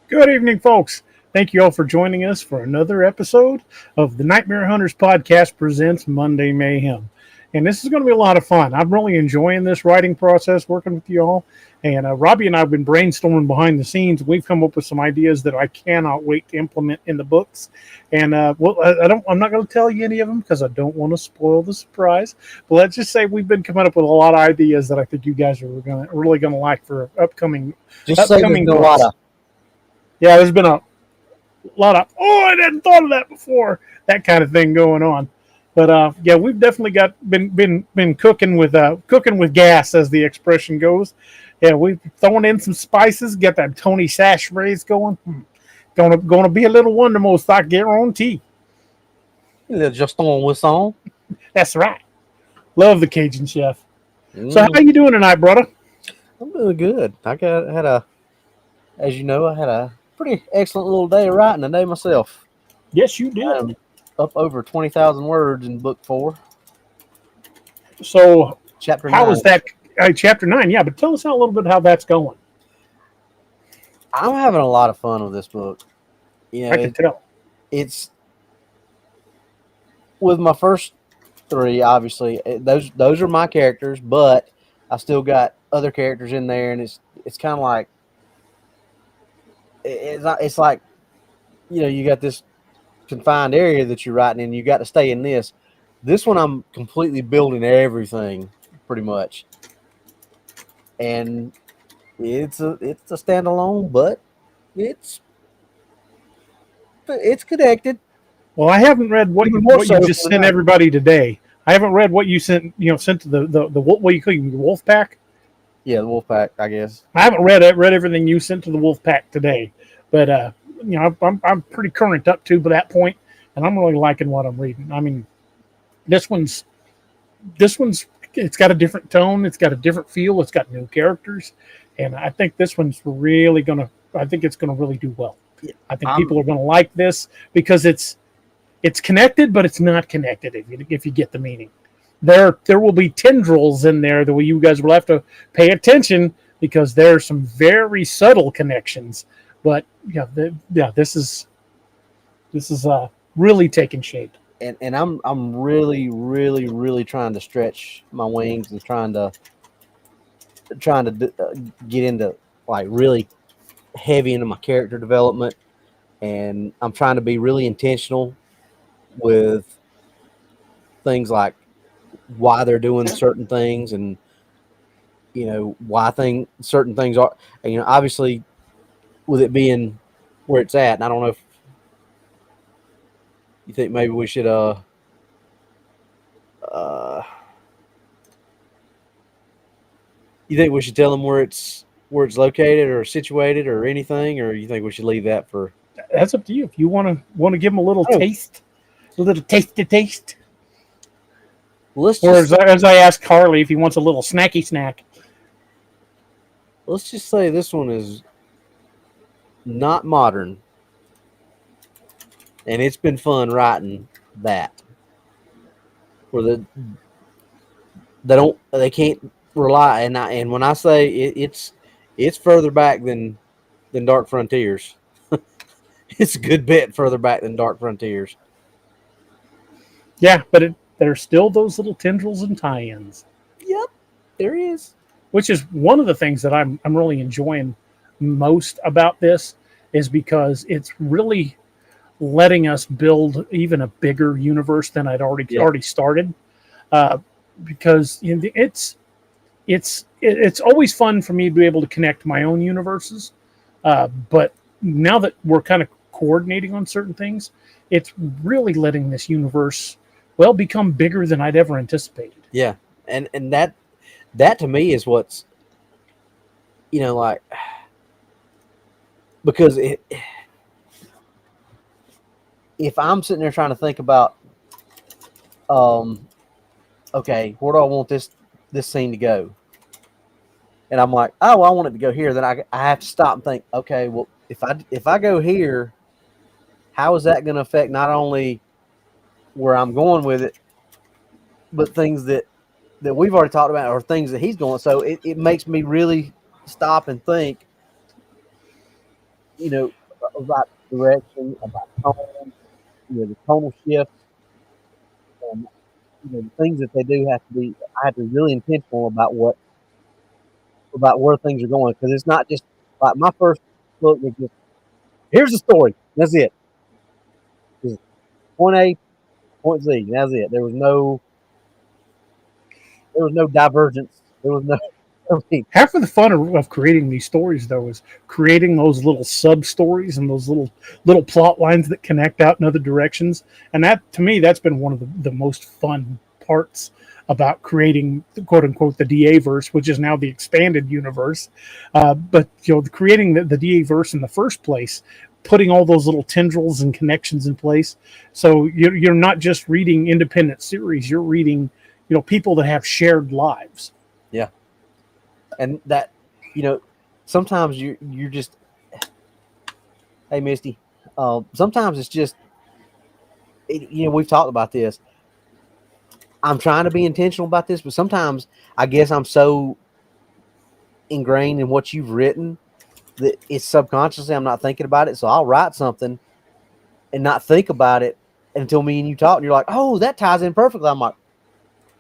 Good evening, folks. Thank you all for joining us for another episode of the Nightmare Hunters podcast presents Monday Mayhem. And this is going to be a lot of fun. I'm really enjoying this writing process, working with you all. And Robbie and I have been brainstorming behind the scenes. We've come up with some ideas that I cannot wait to implement in the books. And I'm not going to tell you any of them because I don't want to spoil the surprise. But let's just say we've been coming up with a lot of ideas that I think you guys are really going to like for Just say there's upcoming been a lot books. of. Yeah, there's been a lot of I didn't thought of that before, that kind of thing going on. But yeah, we've definitely been cooking with gas, as the expression goes. Yeah, we've thrown in some spices, get that Tony Sachets going. Gonna be a little wonder most, I guarantee. Just on with song. That's right. Love the Cajun chef. So Mm, how you doing tonight, brother? I'm doing good. As you know, I had a pretty excellent little day of writing today myself. Yes, you did. I'm up over 20,000 words in book 4, So chapter how 9. was that? Chapter 9, yeah, but tell us a little bit how that's going. I'm having a lot of fun with this book. You know, I can tell. it's with my first 3. Obviously, those are my characters, but I still got other characters in there, and it's kind of like it's like you got this confined area that you're writing in. You got to stay in this. This one, I'm completely building everything pretty much, and it's a standalone, but it's it's connected. Well, I haven't read Even more what you so just for the sent night. everybody today. I haven't read what you sent to the what you call it, the wolf pack. Yeah, the Wolfpack, I guess. I haven't read everything you sent to the wolf pack today, but I'm pretty current up to that point, and I'm really liking what I'm reading. I mean, this one's it's got a different tone, it's got a different feel, it's got new characters, and I think this one's really gonna. I think it's gonna really do well. Yeah, I think I'm people are gonna like this because it's connected, but it's not connected. If you get the meaning, there will be tendrils in there that you guys will have to pay attention because there are some very subtle connections. But this is really taking shape. and I'm really really really trying to stretch my wings and trying to get into like really heavy into my character development, and I'm trying to be really intentional with things like why they're doing certain things, and why certain things are, and, obviously with it being where it's at. And I don't know if you think maybe we should uh you think we should tell them where it's located or situated or anything, or you think we should leave that for? That's up to you. If you want to give them a little Oh, taste, a little taste, let's or just as I asked Carly if he wants a little snacky snack. let's just say this one is not modern, and it's been fun writing that. Where they can't rely, and when I say it's further back than Dark Frontiers. It's a good bit further back than Dark Frontiers. Yeah, but there's still those little tendrils and tie-ins, Yep, there is. which is one of the things that I'm really enjoying most about this, is because it's really letting us build even a bigger universe than I'd Yeah, already started. Uh, because it's always fun for me to be able to connect my own universes, but now that we're kind of coordinating on certain things, it's really letting this universe become bigger than I'd ever anticipated. yeah, and that to me is what's like, because if I'm sitting there trying to think about, um okay, where do I want this scene to go, and I'm like, oh, I want it to go here, then I have to stop and think, okay, well, if I go here, how is that going to affect not only where I'm going with it, but things that we've already talked about, or things that he's going. So it makes me really stop and think, you know, about direction, about tone, the tonal shifts, and the things that they do have to be. I have to be really intentional about where things are going because it's not just like my first book was just here's the story. That's it. Just point A, point Z. And that's it. There was no divergence. There was no. I mean, Half of the fun of creating these stories, though, is creating those little sub stories and those little plot lines that connect out in other directions. And that, to me, that's been one of the most fun parts about creating quote unquote the DA verse, which is now the expanded universe. But creating the DA verse in the first place, putting all those little tendrils and connections in place. So you're not just reading independent series; you're reading people that have shared lives. yeah, and that sometimes you're just hey Misty. Sometimes it's just we've talked about this. I'm trying to be intentional about this, but sometimes I guess I'm so ingrained in what you've written that it's subconsciously I'm not thinking about it. So I'll write something and not think about it until me and you talk, and you're like, "Oh, that ties in perfectly." I'm like,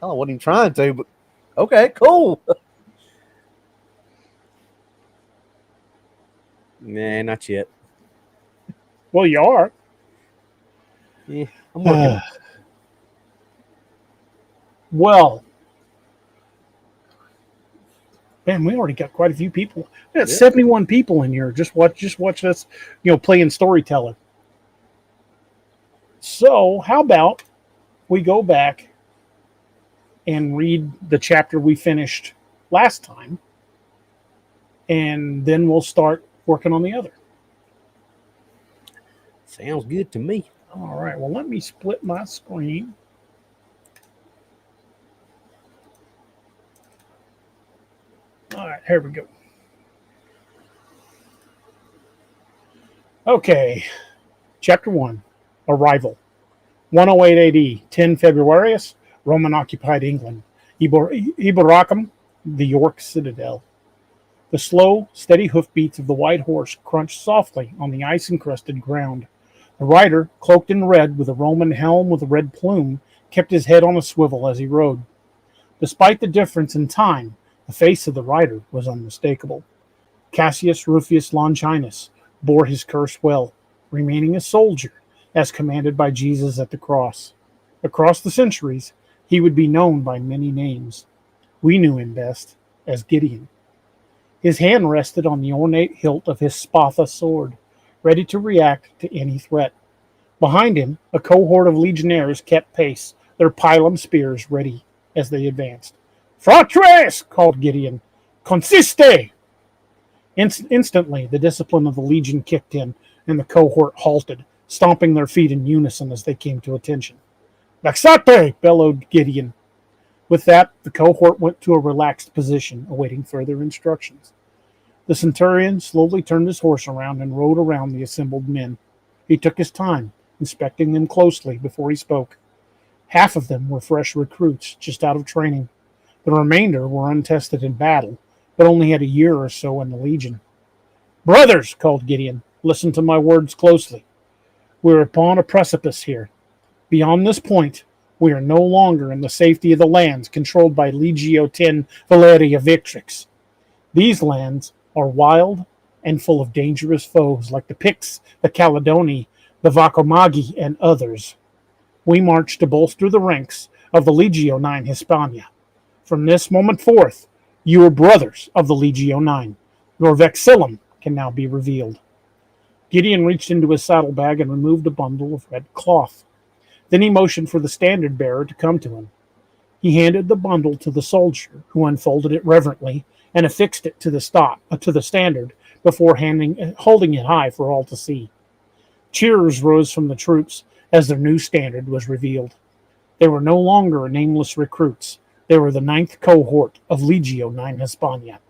"Oh, I wasn't even trying to, but okay, cool." Nah, not yet. Well, you are. Yeah, I'm working. Well, man, we already got quite a few people. We got 71 people in here. Just watch us, playing storyteller. So, how about we go back and read the chapter we finished last time, and then we'll start working on the other. Sounds good to me. All right. Well, let me split my screen. All right, here we go. Okay, Chapter 1, Arrival. 108 AD, 10 Februarius, Roman-occupied England. Iberacum, the York citadel. The slow, steady hoofbeats of the white horse crunched softly on the ice-encrusted ground. The rider, cloaked in red with a Roman helm with a red plume, kept his head on a swivel as he rode. Despite the difference in time, the face of the rider was unmistakable. Cassius Rufius Longinus bore his curse well, remaining a soldier, as commanded by Jesus at the cross. Across the centuries, he would be known by many names. We knew him best as Gideon. His hand rested on the ornate hilt of his Spatha sword, ready to react to any threat. Behind him, a cohort of legionnaires kept pace, their pilum spears ready as they advanced. "Fratres!" called Gideon. "Consiste!" Instantly, the discipline of the legion kicked in, and the cohort halted, stomping their feet in unison as they came to attention. "Laxate!" bellowed Gideon. With that, the cohort went to a relaxed position, awaiting further instructions. The centurion slowly turned his horse around and rode around the assembled men. He took his time, inspecting them closely before he spoke. Half of them were fresh recruits, just out of training. The remainder were untested in battle, but only had a year or so in the legion. "Brothers," called Gideon, "listen to my words closely. We are upon a precipice here. Beyond this point, we are no longer in the safety of the lands controlled by Legio X Valeria Victrix. These lands are wild and full of dangerous foes like the Picts, the Caledoni, the Vacomagi, and others. We march to bolster the ranks of the Legio IX Hispania. From this moment forth, you are brothers of the Legio IX. Your vexillum can now be revealed." Gideon reached into his saddlebag and removed a bundle of red cloth. Then he motioned for the standard bearer to come to him. He handed the bundle to the soldier, who unfolded it reverently and affixed it to the standard before holding it high for all to see. Cheers rose from the troops as their new standard was revealed. They were no longer nameless recruits. They were the 9th cohort of Legio IX Hispania.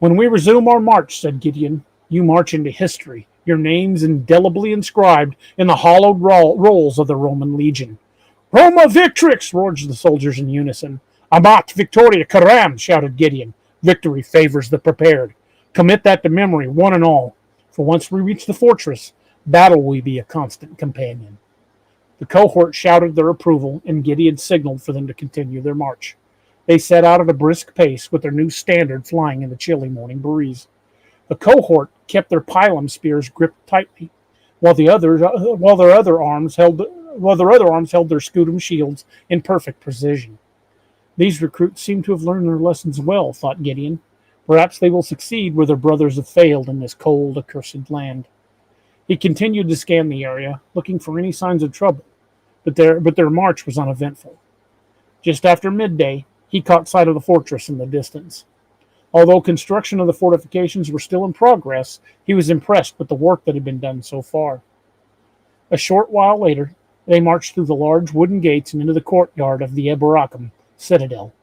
"When we resume our march," said Gideon, "you march into history, your names indelibly inscribed in the hallowed rolls of the Roman legion." "Roma Victrix!" roared the soldiers in unison. "Amat Victoria Caram!" shouted Gideon. "Victory favors the prepared. Commit that to memory, one and all. For once we reach the fortress, battle will be a constant companion. The cohort shouted their approval, and Gideon signaled for them to continue their march. They set out at a brisk pace, with their new standard flying in the chilly morning breeze. The cohort kept their pilum spears gripped tightly, while their other arms held their scutum shields in perfect precision. These recruits seem to have learned their lessons well, thought Gideon. Perhaps they will succeed where their brothers have failed in this cold, accursed land. He continued to scan the area, looking for any signs of trouble, but their march was uneventful. Just after midday, he caught sight of the fortress in the distance. Although construction of the fortifications were still in progress, he was impressed with the work that had been done so far. A short while later, they marched through the large wooden gates and into the courtyard of the Eboracum citadel.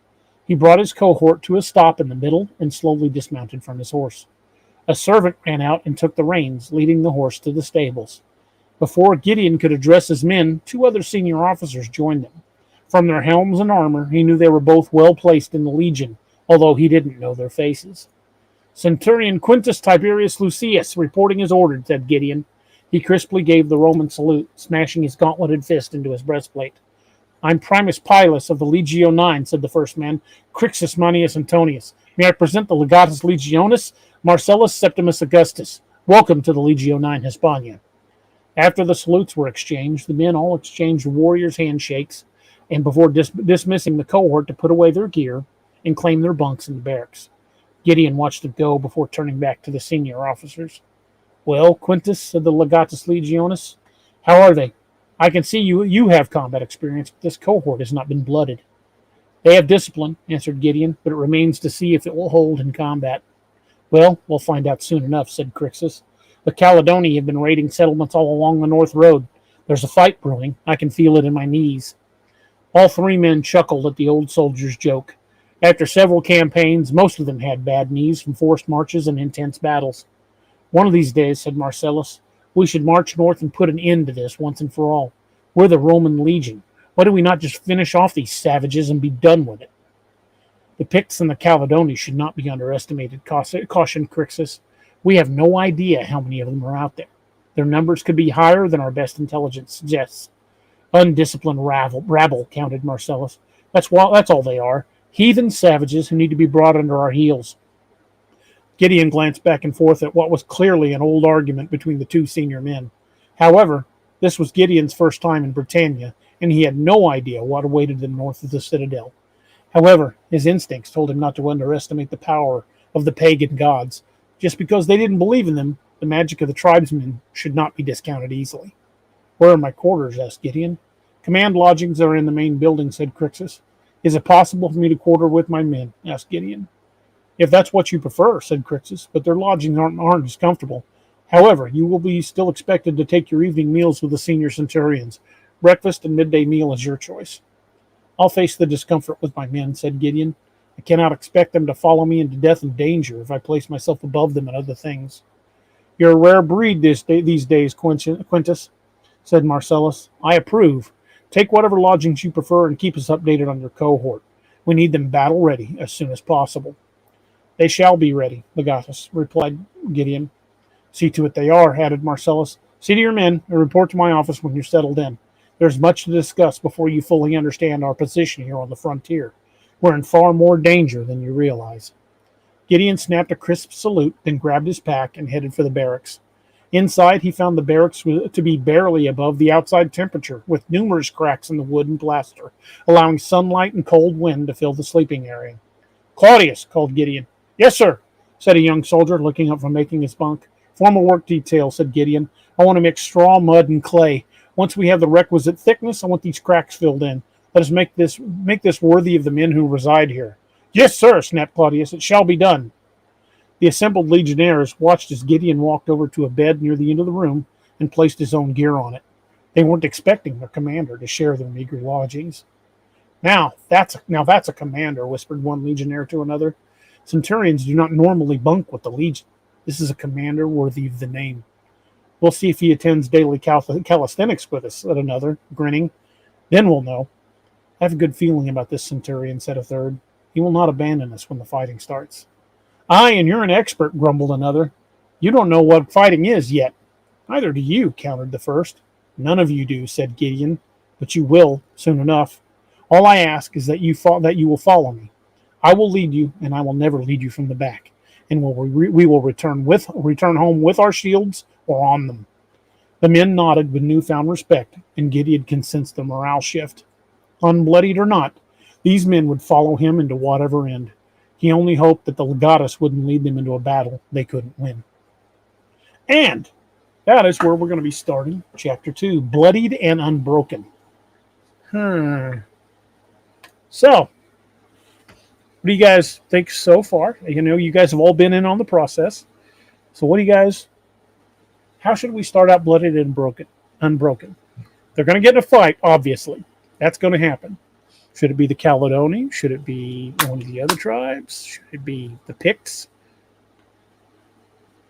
He brought his cohort to a stop in the middle and slowly dismounted from his horse. A servant ran out and took the reins, leading the horse to the stables. Before Gideon could address his men, 2 other senior officers joined them. From their helms and armor, he knew they were both well placed in the legion, although he didn't know their faces. Centurion Quintus Tiberius Lucius, reporting as ordered, said Gideon. He crisply gave the Roman salute, smashing his gauntleted fist into his breastplate. I'm Primus Pilus of the Legio 9, said the first man, Crixus Manius Antonius. May I present the Legatus Legionis, Marcellus Septimus Augustus. Welcome to the Legio 9 Hispania. After the salutes were exchanged, the men all exchanged warriors' handshakes, and before dismissing the cohort to put away their gear and claim their bunks in the barracks. Gideon watched them go before turning back to the senior officers. Well, Quintus, said the Legatus Legionis, how are they? I can see you have combat experience, but this cohort has not been blooded. They have discipline, answered Gideon, but it remains to see if it will hold in combat. Well, we'll find out soon enough, said Crixus. The Caledoni have been raiding settlements all along the North Road. There's a fight brewing. I can feel it in my knees. All 3 men chuckled at the old soldier's joke. After several campaigns, most of them had bad knees from forced marches and intense battles. One of these days, said Marcellus, we should march north and put an end to this once and for all. We're the Roman legion. Why do we not just finish off these savages and be done with it? The Picts and the Caledoni should not be underestimated, cautioned Crixus. We have no idea how many of them are out there. Their numbers could be higher than our best intelligence suggests. Undisciplined rabble, counted Marcellus. That's all they are. Heathen savages who need to be brought under our heels. Gideon glanced back and forth at what was clearly an old argument between the 2 senior men. However, this was Gideon's first time in Britannia, and he had no idea what awaited them north of the citadel. However, his instincts told him not to underestimate the power of the pagan gods. Just because they didn't believe in them, the magic of the tribesmen should not be discounted easily. Where are my quarters? Asked Gideon. Command lodgings are in the main building, said Crixus. Is it possible for me to quarter with my men? Asked Gideon. If that's what you prefer, said Crixus, but their lodgings aren't as comfortable. However, you will be still expected to take your evening meals with the senior centurions. Breakfast and midday meal is your choice. I'll face the discomfort with my men, said Gideon. I cannot expect them to follow me into death and danger if I place myself above them in other things. You're a rare breed these days, Quintus, said Marcellus. I approve. Take whatever lodgings you prefer and keep us updated on your cohort. We need them battle ready as soon as possible. They shall be ready, Legatus, replied Gideon. See to it they are, added Marcellus. See to your men and report to my office when you're settled in. There's much to discuss before you fully understand our position here on the frontier. We're in far more danger than you realize. Gideon snapped a crisp salute, then grabbed his pack and headed for the barracks. Inside, he found the barracks to be barely above the outside temperature, with numerous cracks in the wood and plaster, allowing sunlight and cold wind to fill the sleeping area. Claudius, called Gideon. Yes, sir, said a young soldier, looking up from making his bunk. Formal work detail, said Gideon. I want to mix straw, mud, and clay. Once we have the requisite thickness, I want these cracks filled in. Let us make this worthy of the men who reside here. Yes, sir, snapped Claudius. It shall be done. The assembled legionnaires watched as Gideon walked over to a bed near the end of the room and placed his own gear on it. They weren't expecting their commander to share their meager lodgings. Now that's a commander, whispered one legionnaire to another. Centurions do not normally bunk with the legion. This is a commander worthy of the name. We'll see if he attends daily calisthenics with us, said another, grinning. Then we'll know. I have a good feeling about this centurion, said a third. He will not abandon us when the fighting starts. Aye, and you're an expert, grumbled another. You don't know what fighting is yet. Neither do you, countered the first. None of you do, said Gideon, but you will soon enough. All I ask is that you will follow me. I will lead you, and I will never lead you from the back. And we will return home with our shields or on them. The men nodded with newfound respect, and Gideon could sense the morale shift. Unbloodied or not, these men would follow him into whatever end. He only hoped that the goddess wouldn't lead them into a battle they couldn't win. And that is where we're going to be starting Chapter 2, Bloodied and Unbroken. So, what do you guys think so far? You know, you guys have all been in on the process. So how should we start out Bloodied and Unbroken? They're going to get in a fight, obviously. That's going to happen. Should it be the Caledoni? Should it be one of the other tribes? Should it be the Picts?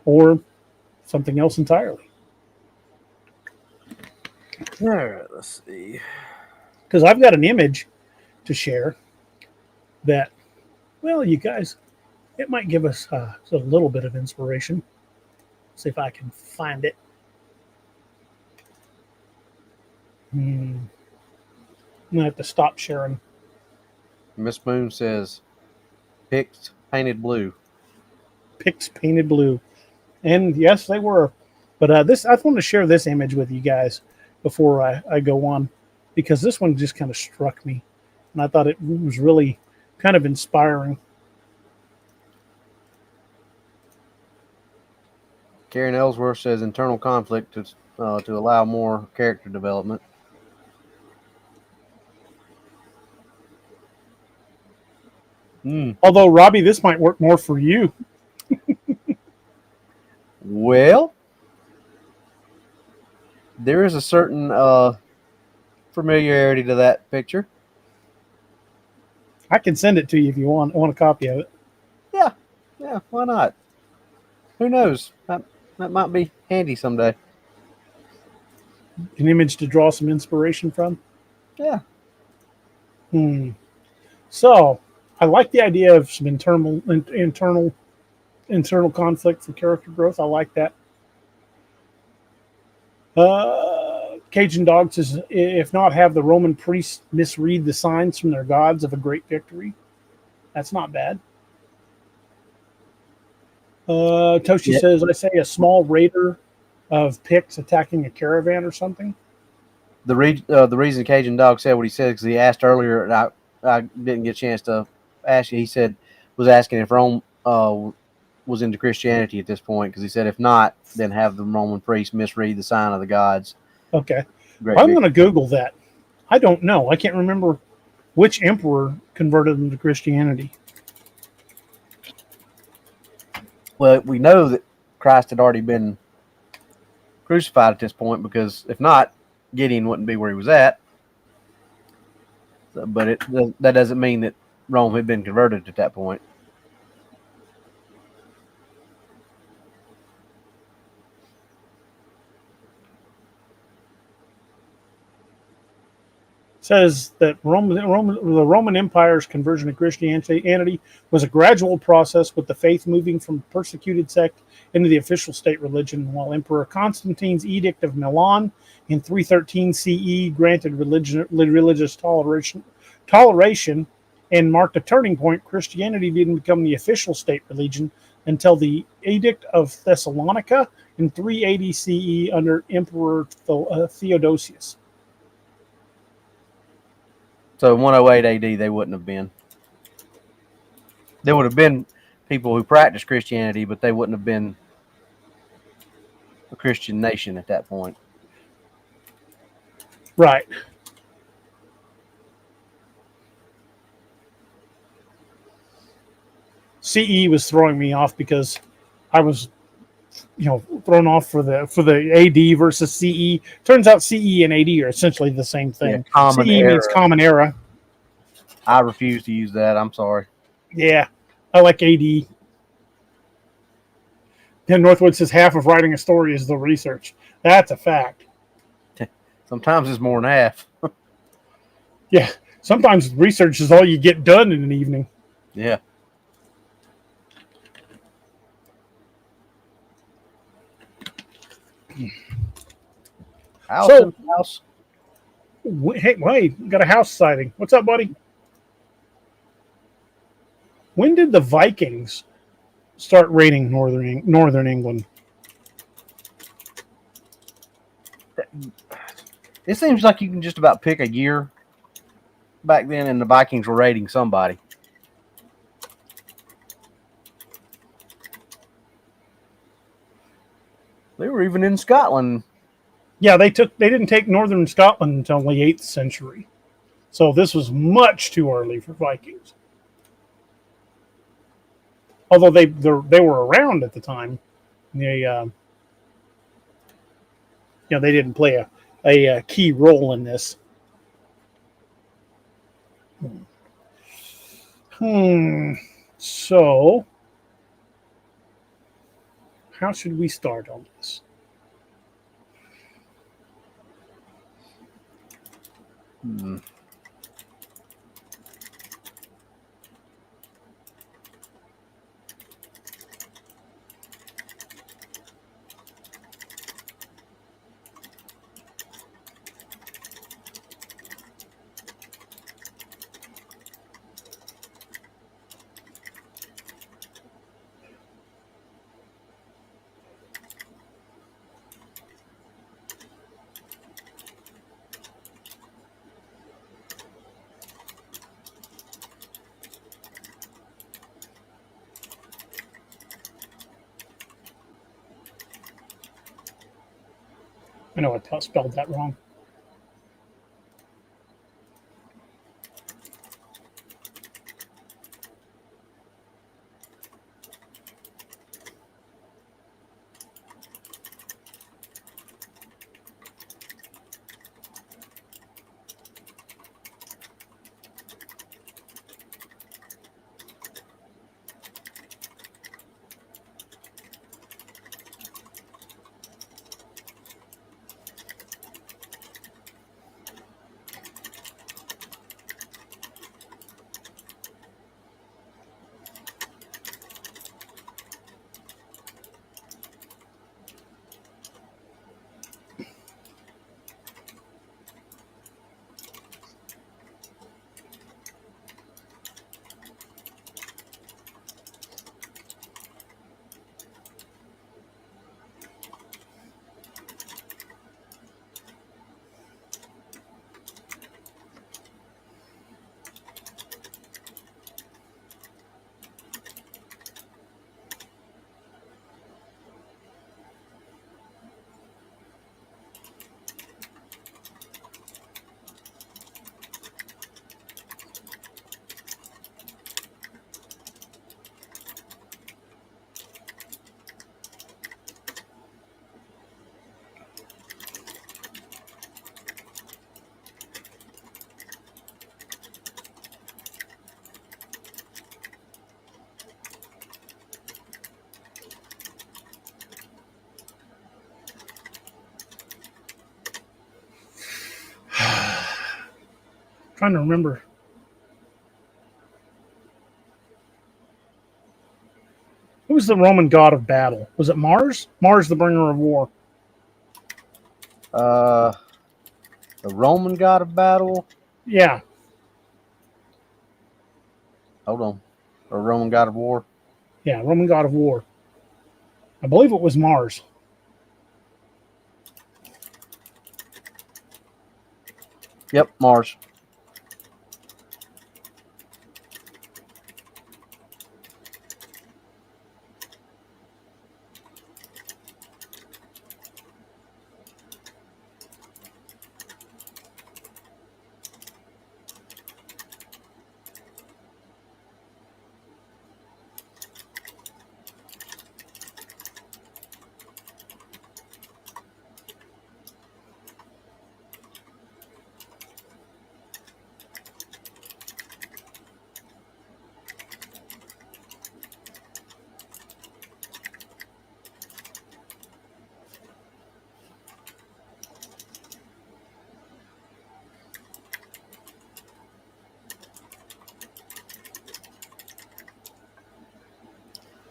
Or something else entirely? All right, let's see. Because I've got an image to share that, well, you guys, it might give us a little bit of inspiration. See if I can find it. I'm going to have to stop sharing. Miss Moon says, Picts painted blue. Picts painted blue. And yes, they were. But I want to share this image with you guys before I go on, because this one just kind of struck me. And I thought it was really kind of inspiring. Karen Ellsworth says internal conflict to allow more character development. Although, Robbie, this might work more for you. Well, there is a certain familiarity to that picture. I can send it to you if you want a copy of it. Yeah, why not? Who knows? That might be handy someday. An image to draw some inspiration from. Yeah. So, I like the idea of some internal conflict for character growth. I like that. Cajun Dog says, if not, have the Roman priests misread the signs from their gods of a great victory. That's not bad. Toshi says, I say a small raider of Picts attacking a caravan or something. The reason Cajun Dog said what he said, because he asked earlier, and I didn't get a chance to ask you. He said, was asking if Rome was into Christianity at this point, because he said if not, then have the Roman priests misread the sign of the gods. Okay. I'm going to Google that. I don't know. I can't remember which emperor converted them to Christianity. Well, we know that Christ had already been crucified at this point, because if not, Gideon wouldn't be where he was at. So, but that doesn't mean that Rome had been converted at that point. Says that the Roman Empire's conversion to Christianity was a gradual process, with the faith moving from persecuted sect into the official state religion, while Emperor Constantine's Edict of Milan in 313 CE granted religious toleration and marked a turning point. Christianity didn't become the official state religion until the Edict of Thessalonica in 380 CE under Emperor Theodosius. So in 108 AD, they wouldn't have been. There would have been people who practiced Christianity, but they wouldn't have been a Christian nation at that point. Right. CE was throwing me off because I was, thrown off for the AD versus CE. Turns out CE and AD are essentially the same thing. Yeah, CE means common era. I refuse to use that. I'm sorry. Yeah, I like AD. Then Northwood says half of writing a story is the research. That's a fact. Sometimes it's more than half. Yeah, sometimes research is all you get done in an evening. Yeah. House So, in the house. hey, we got a house sighting. What's up, buddy? When did the Vikings start raiding northern England? It seems like you can just about pick a year back then, and the Vikings were raiding somebody. They were even in Scotland. Yeah, they didn't take northern Scotland until the 8th century. So this was much too early for Vikings. Although they were around at the time, they they didn't play a key role in this. So how should we start on this? I know I spelled that wrong. Trying to remember. Who was the Roman god of battle? Was it Mars? Mars, the bringer of war. The Roman god of battle. Yeah. Hold on. Or Roman god of war. Yeah, Roman god of war. I believe it was Mars. Yep, Mars.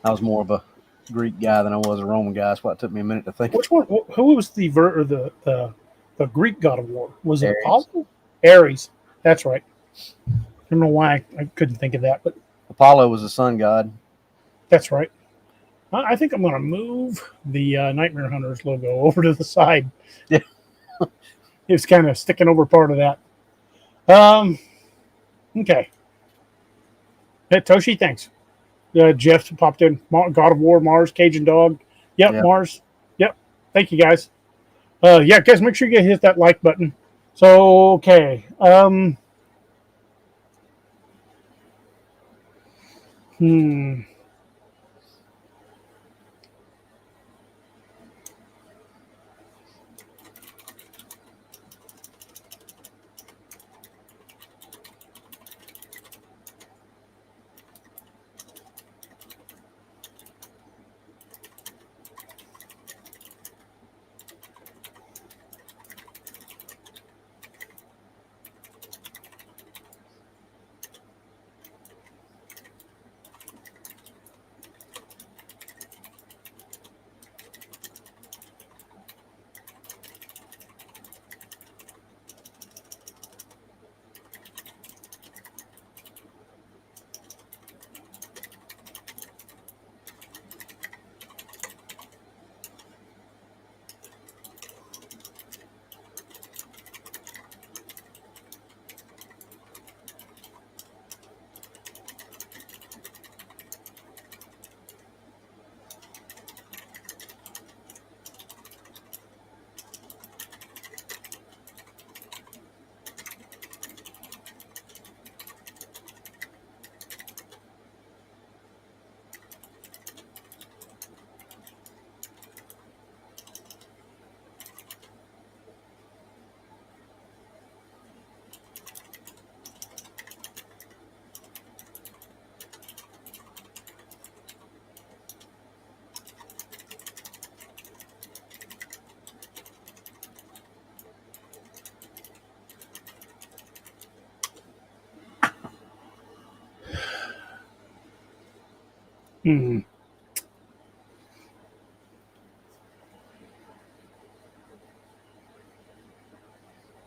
I was more of a Greek guy than I was a Roman guy. That's why it took me a minute to think. Which one? Who was the The Greek god of war. Was it Aries. Apollo? Ares. That's right. I don't know why I couldn't think of that, but Apollo was the sun god. that's right. I think I'm going to move the Nightmare Hunters logo over to the side. Yeah. It's kind of sticking over part of that. Okay. Hey, Toshi, thanks. Jeff popped in. God of War, Mars, Cajun Dog. Yep, Yeah. Mars. Yep. Thank you, guys. Yeah, guys, make sure you hit that like button. So, okay. Hmm. Hmm.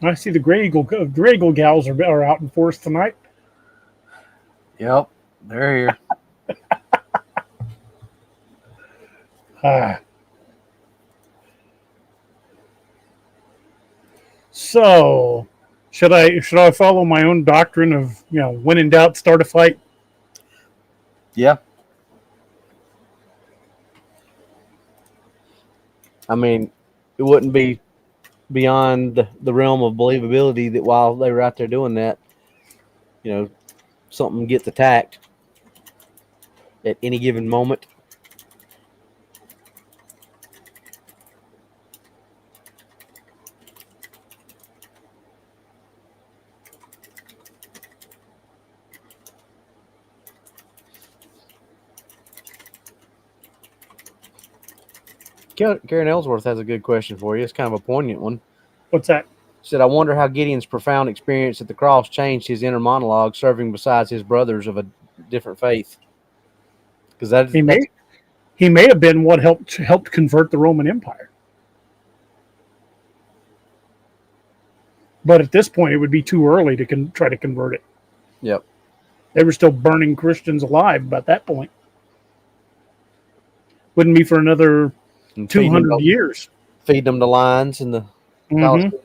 I see the Gray Eagle gals are out in force tonight. Yep. They're here. Ah. So, should I follow my own doctrine of when in doubt, start a fight? Yeah. I mean, it wouldn't be beyond the realm of believability that while they were out there doing that, something gets attacked at any given moment. Karen Ellsworth has a good question for you. It's kind of a poignant one. What's that? She said, I wonder how Gideon's profound experience at the cross changed his inner monologue, serving besides his brothers of a different faith. Because He that's may have been what helped convert the Roman Empire. But at this point, it would be too early to try to convert it. Yep. They were still burning Christians alive by that point. Wouldn't be for another And 200 years. Feed them the lions and the Mm-hmm.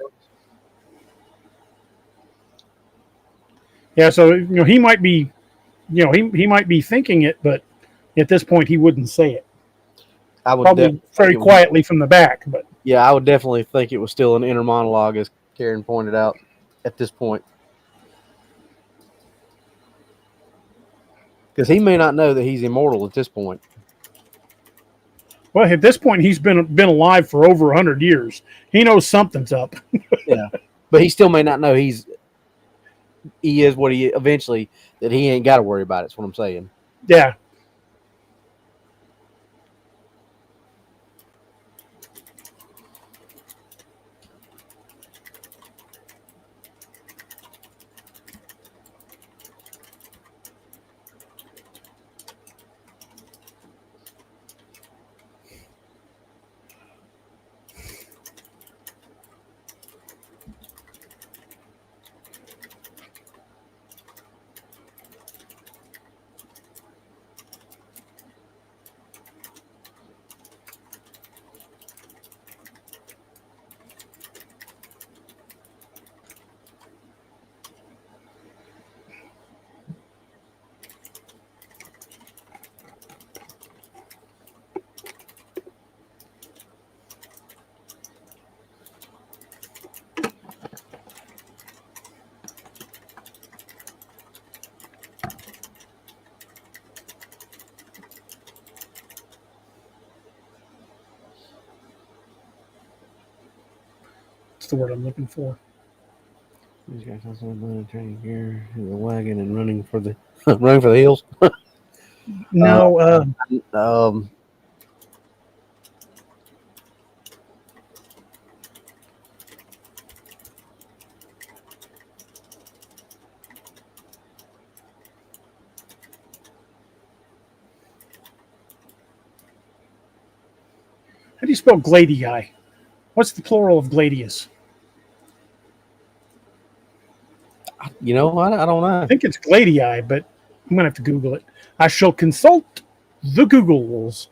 Yeah, so he might be, he might be thinking it, but at this point he wouldn't say it. I would Probably very quietly from the back, but yeah, I would definitely think it was still an inner monologue, as Karen pointed out at this point, because he may not know that he's immortal at this point. well, at this point he's been alive for over 100 years. He knows something's up. Yeah, but he still may not know he is what he eventually, that he ain't got to worry about it. That's what I'm saying. Yeah. the word I'm looking for. These guys also training gear, the wagon, and running for the running for the hills. No, Um, how do you spell gladii? What's the plural of gladius? you know what? I don't I know. think it's gladii, but I'm gonna have to Google it. I shall consult the Googles.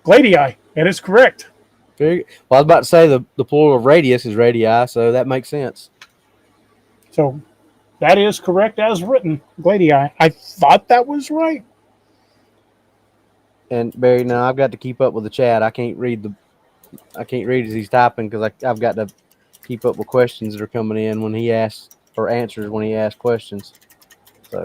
Gladii. That is correct. Well, I was about to say the plural of radius is radii, so that makes sense. So that is correct as written. Gladii. I thought that was right. And Barry, now I've got to keep up with the chat. I can't read as he's typing because I've got to keep up with questions that are coming in when he asks or answers when he asks questions. So.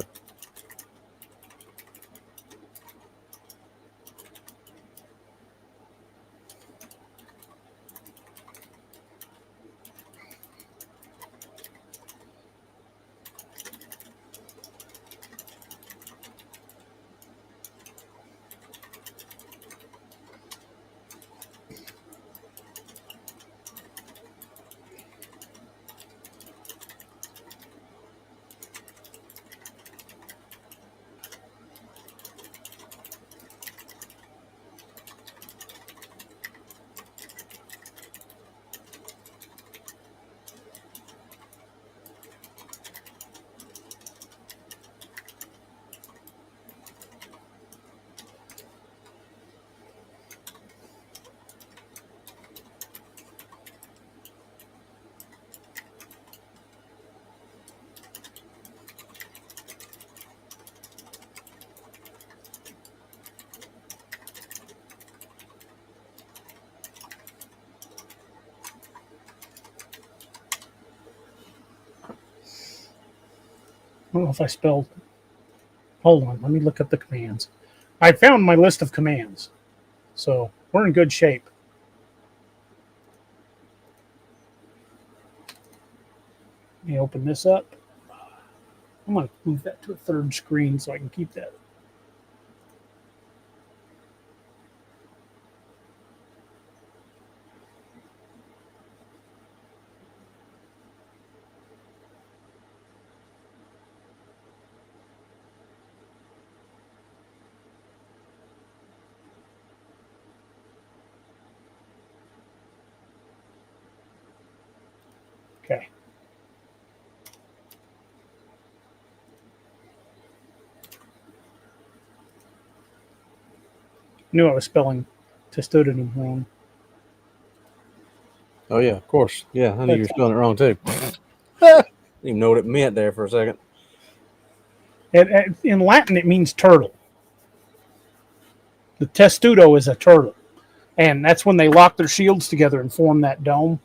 I don't know if I spelled. Hold on. Let me look up the commands. I found my list of commands. So we're in good shape. Let me open this up. I'm going to move that to a third screen so I can keep that. Okay. Knew I was spelling testosterone wrong. Oh yeah, of course. Yeah, I knew you were But, spelling it wrong too. Didn't even know what it meant there for a second. in Latin, it means turtle. The testudo is a turtle. And that's when they lock their shields together and form that dome.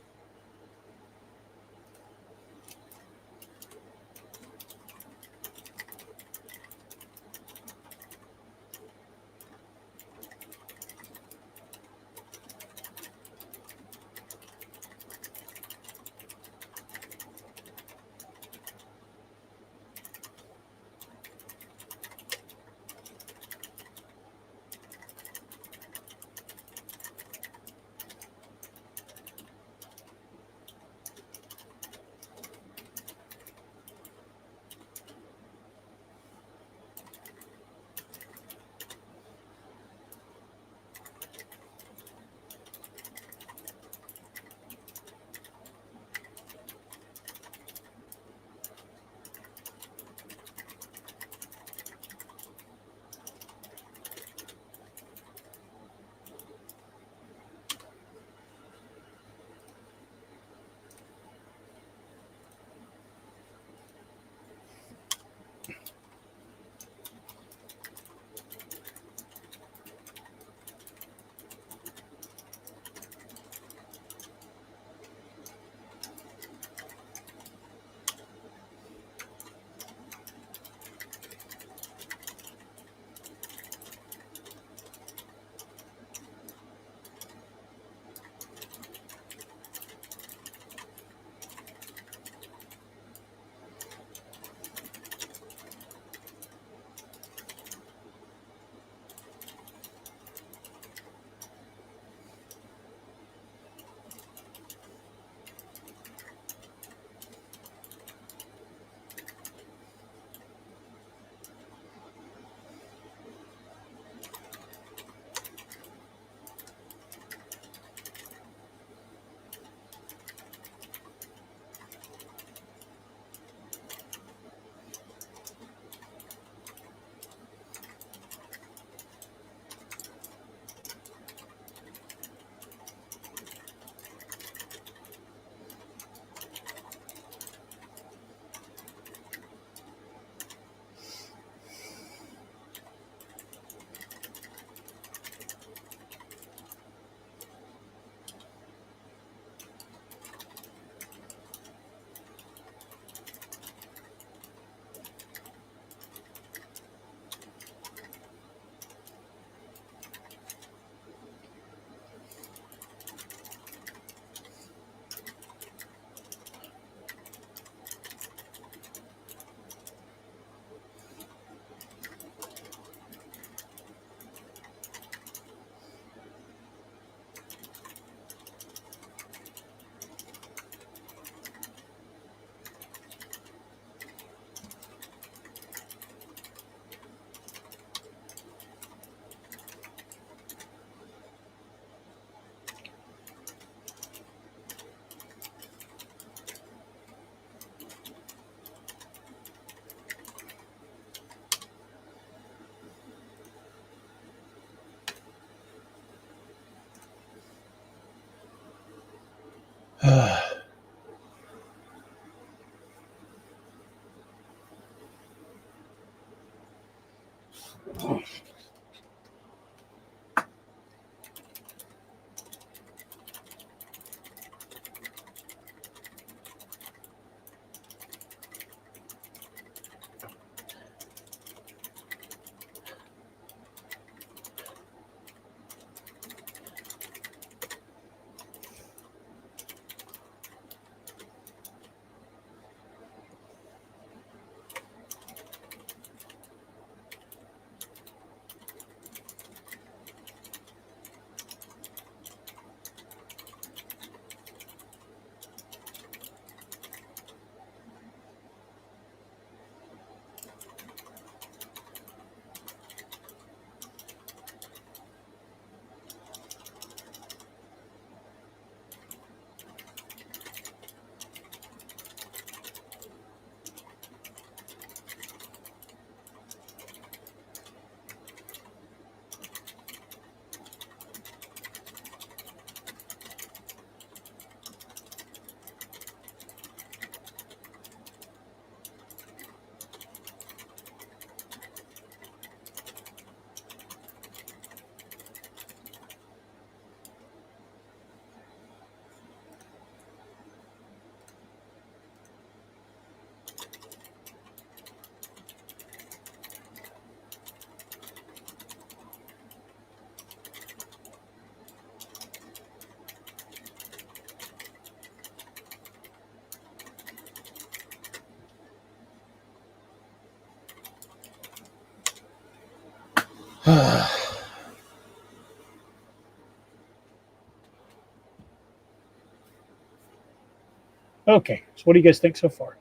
Okay, so what do you guys think so far?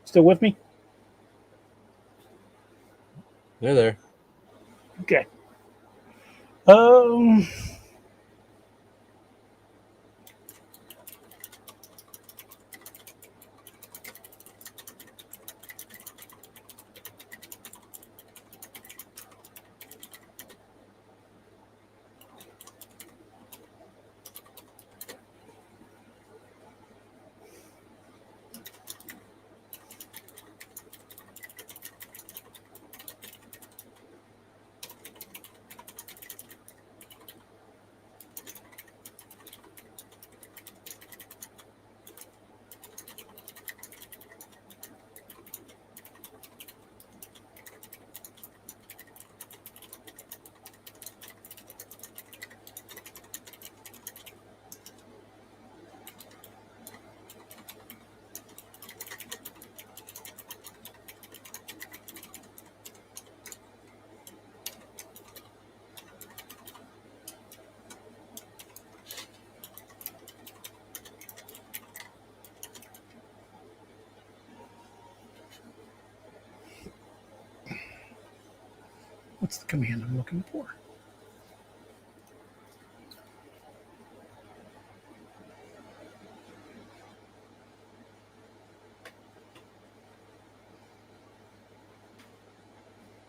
Still with me? They're there. Okay. What's the command I'm looking for?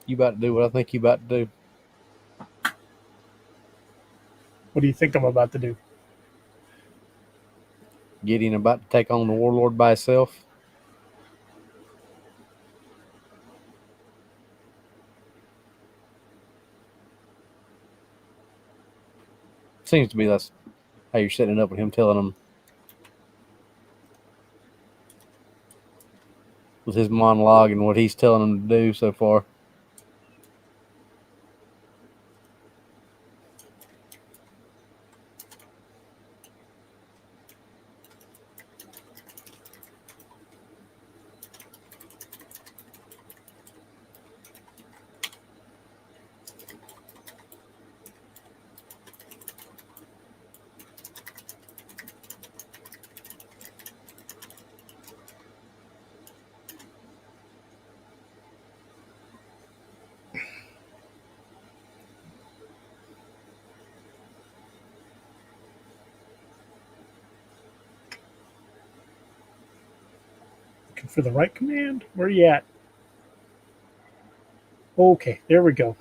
You about to do what I think you about to do. What do you think I'm about to do? Gideon about to take on the warlord by himself. Seems to be that's how you're setting it up with him, telling him with his monologue and what he's telling him to do so far. Looking for the right command. Where are you at? Okay, there we go.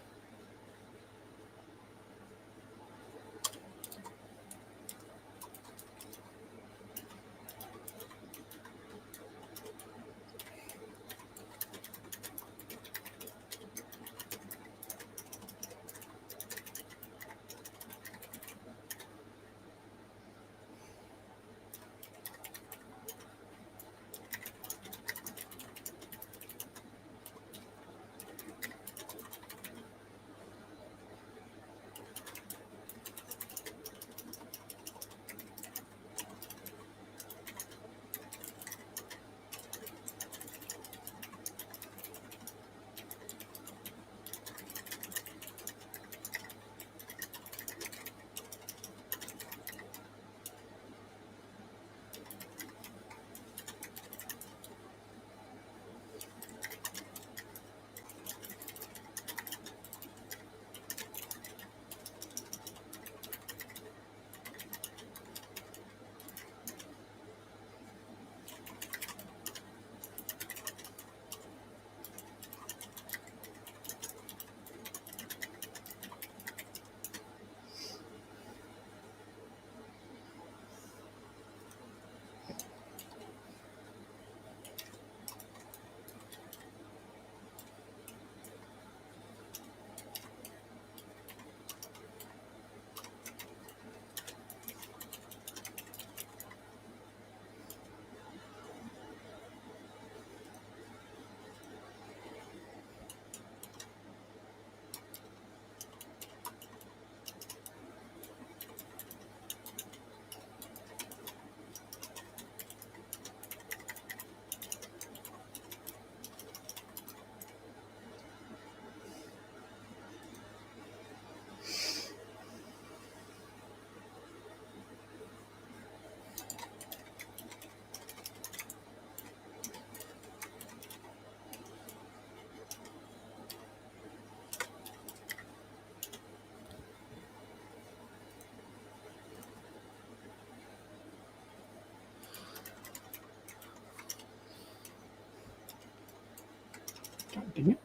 Dang it.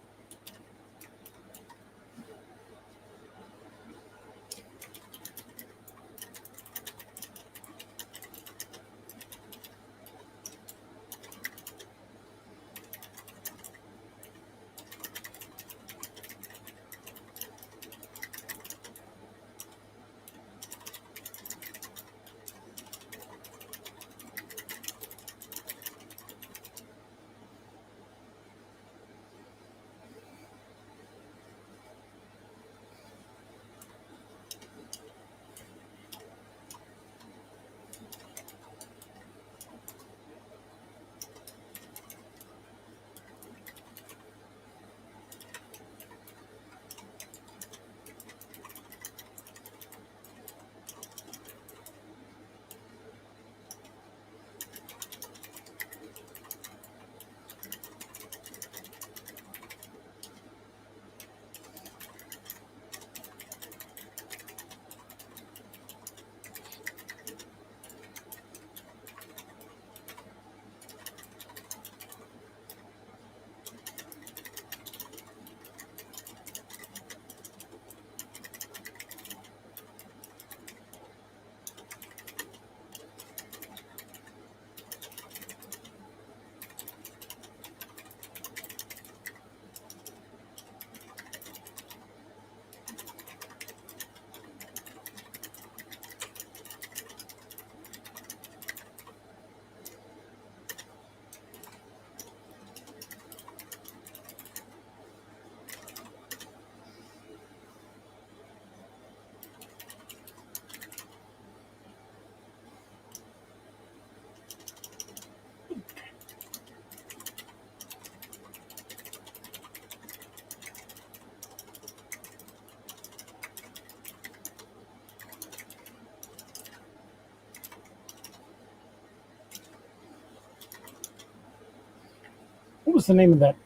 What was the name of that?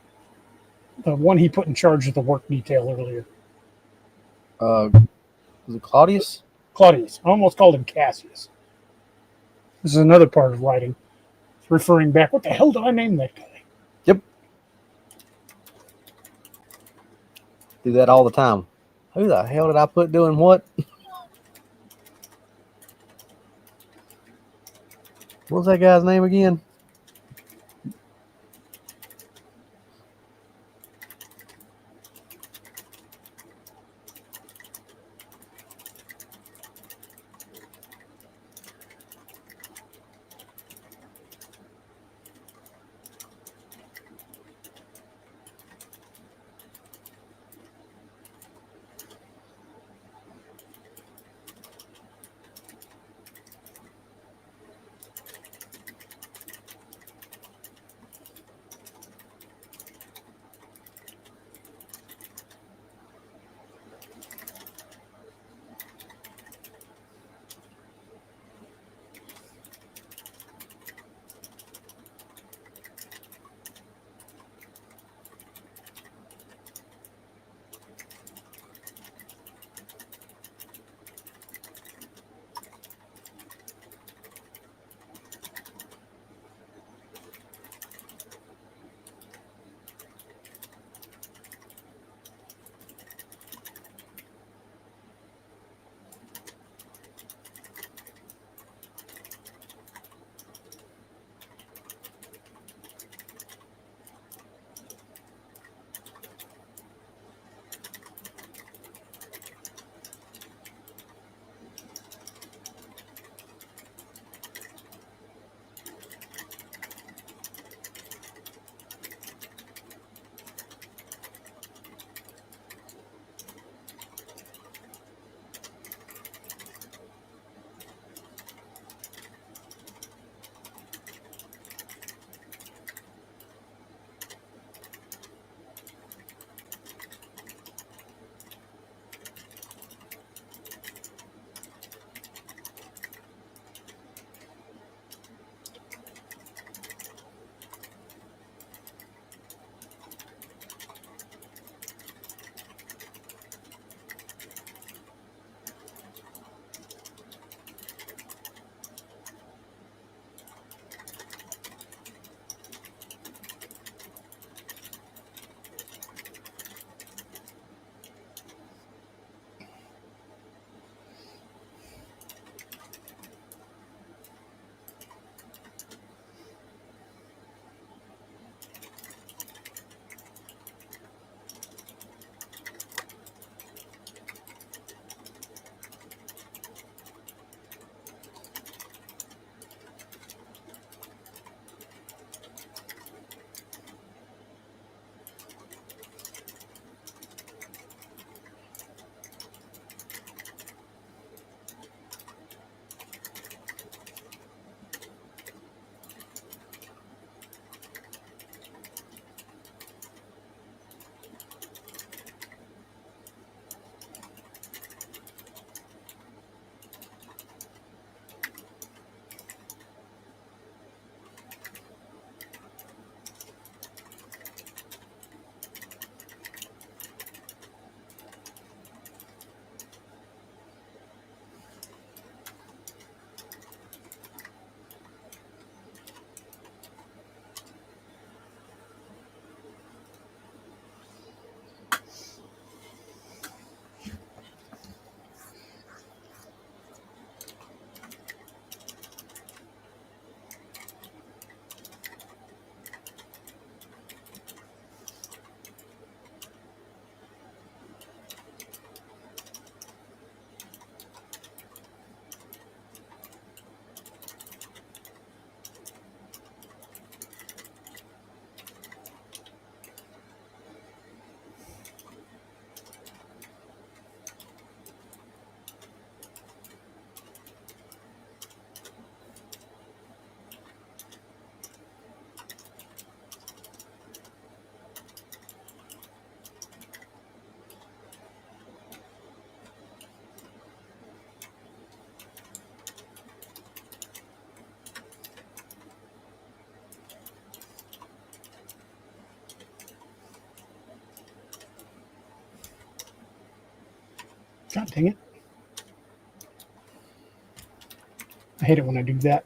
The one he put in charge of the work detail earlier. Was it Claudius? Claudius. I almost called him Cassius. This is another part of writing. It's referring back. What the hell did I name that guy? Yep. Do that all the time. Who the hell did I put doing what? What was that guy's name again? God dang it. I hate it when I do that.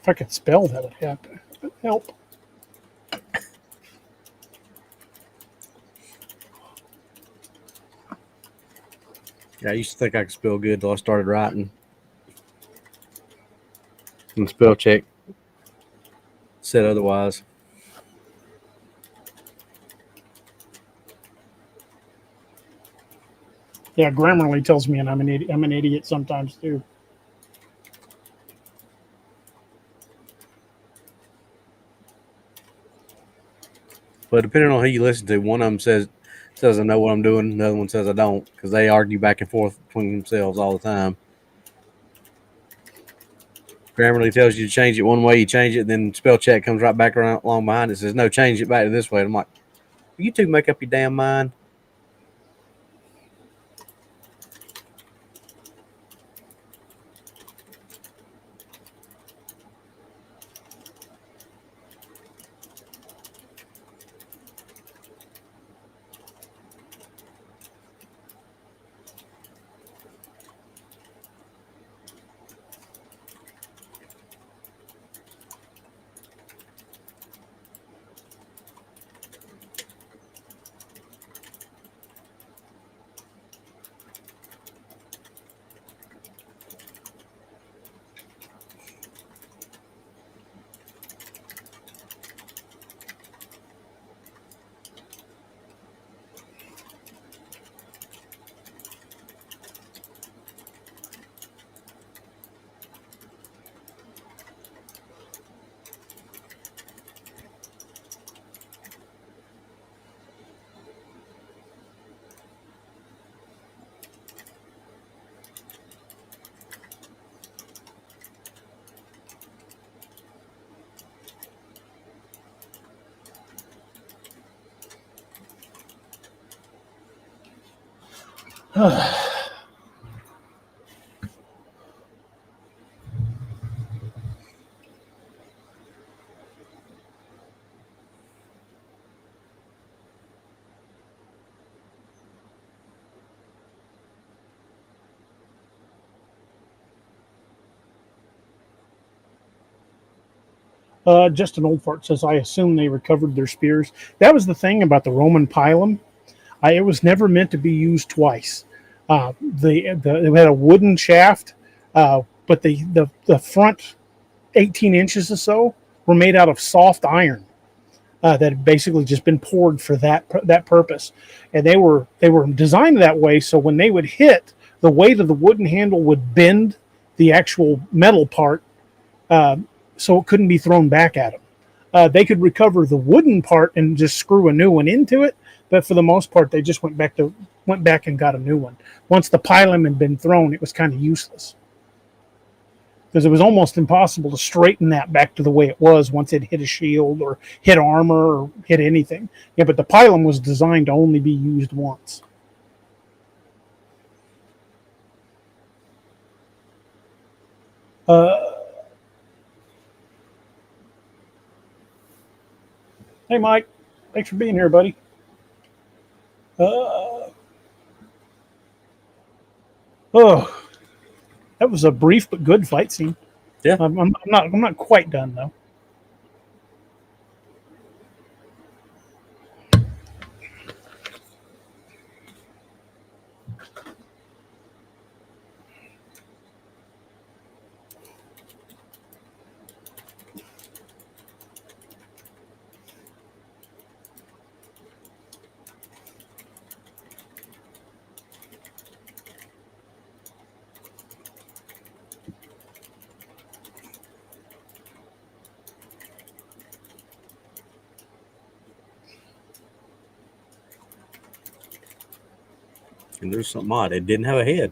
If I could spell, that would help. Yeah, I used to think I could spell good till I started writing. And spell check said otherwise. Yeah, Grammarly tells me, and I'm an idiot sometimes too. But depending on who you listen to, one of them says I know what I'm doing, the other one says I don't, because they argue back and forth between themselves all the time. Grammarly tells you to change it one way, you change it, then spell check comes right back around along behind it, says no, change it back to this way. I'm like, you two make up your damn mind. Just an old fart says, I assume they recovered their spears. That was the thing about the Roman pilum. It was never meant to be used twice. It had a wooden shaft, but the front 18 inches or so were made out of soft iron that had basically just been poured for that purpose. And they were designed that way so when they would hit, the weight of the wooden handle would bend the actual metal part, so it couldn't be thrown back at them. They could recover the wooden part and just screw a new one into it, but for the most part, they just went back and got a new one. Once the pilum had been thrown, it was kind of useless because it was almost impossible to straighten that back to the way it was once it hit a shield or hit armor or hit anything. Yeah, but the pilum was designed to only be used once. Hey, Mike. Thanks for being here, buddy. Oh, that was a brief but good fight scene. Yeah. I'm not quite done though. And there's something odd. It didn't have a head.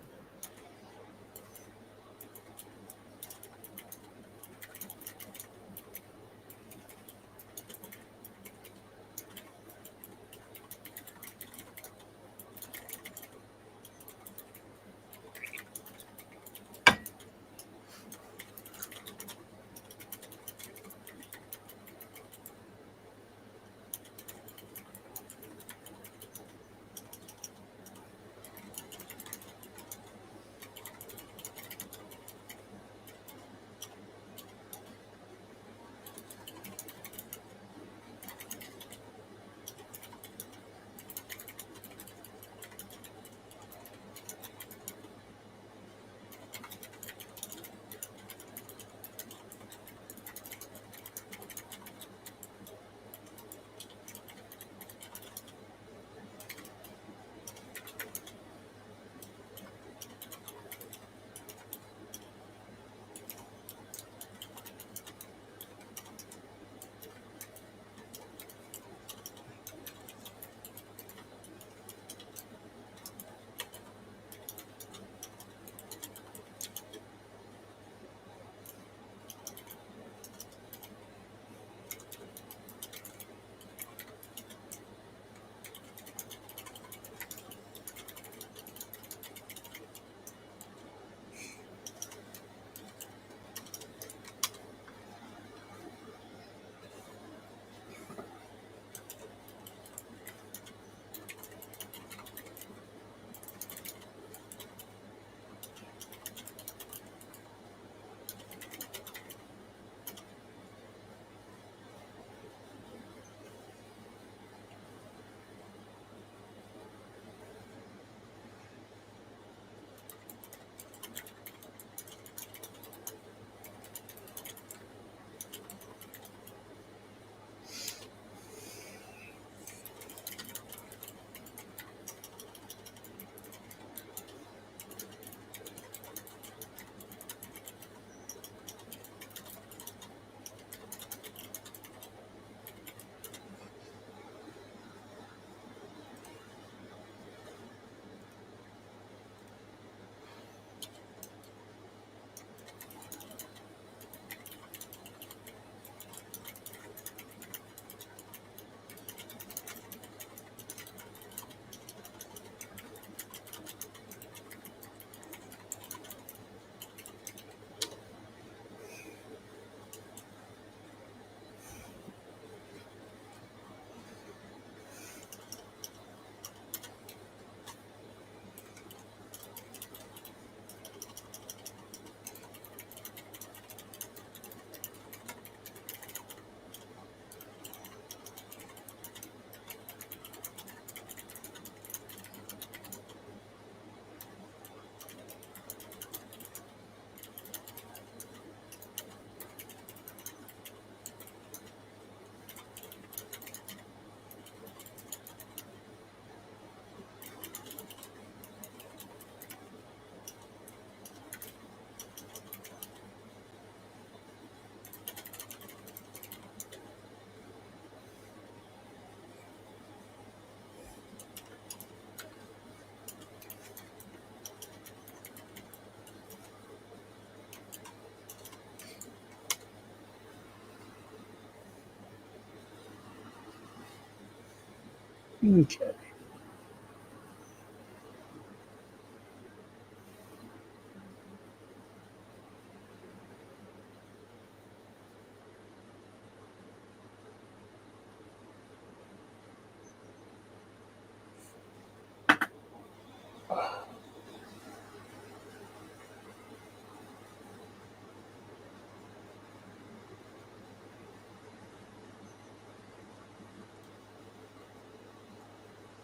Okay.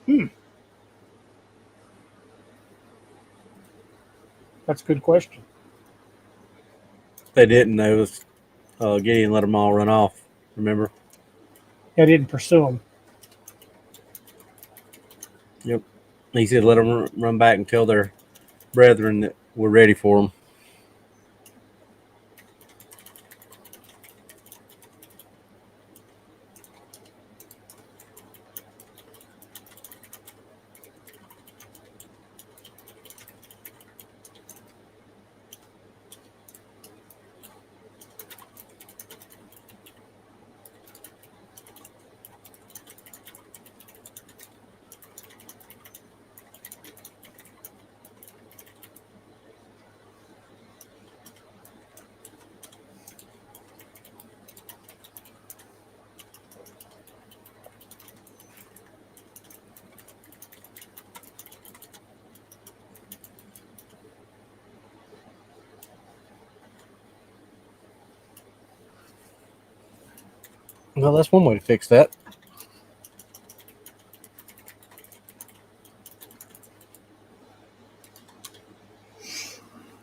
Hmm. That's a good question. They didn't. They was Gideon let them all run off. Remember? I didn't pursue him. Yep. He said let them run back and tell their brethren that we're ready for them. Well, that's one way to fix that.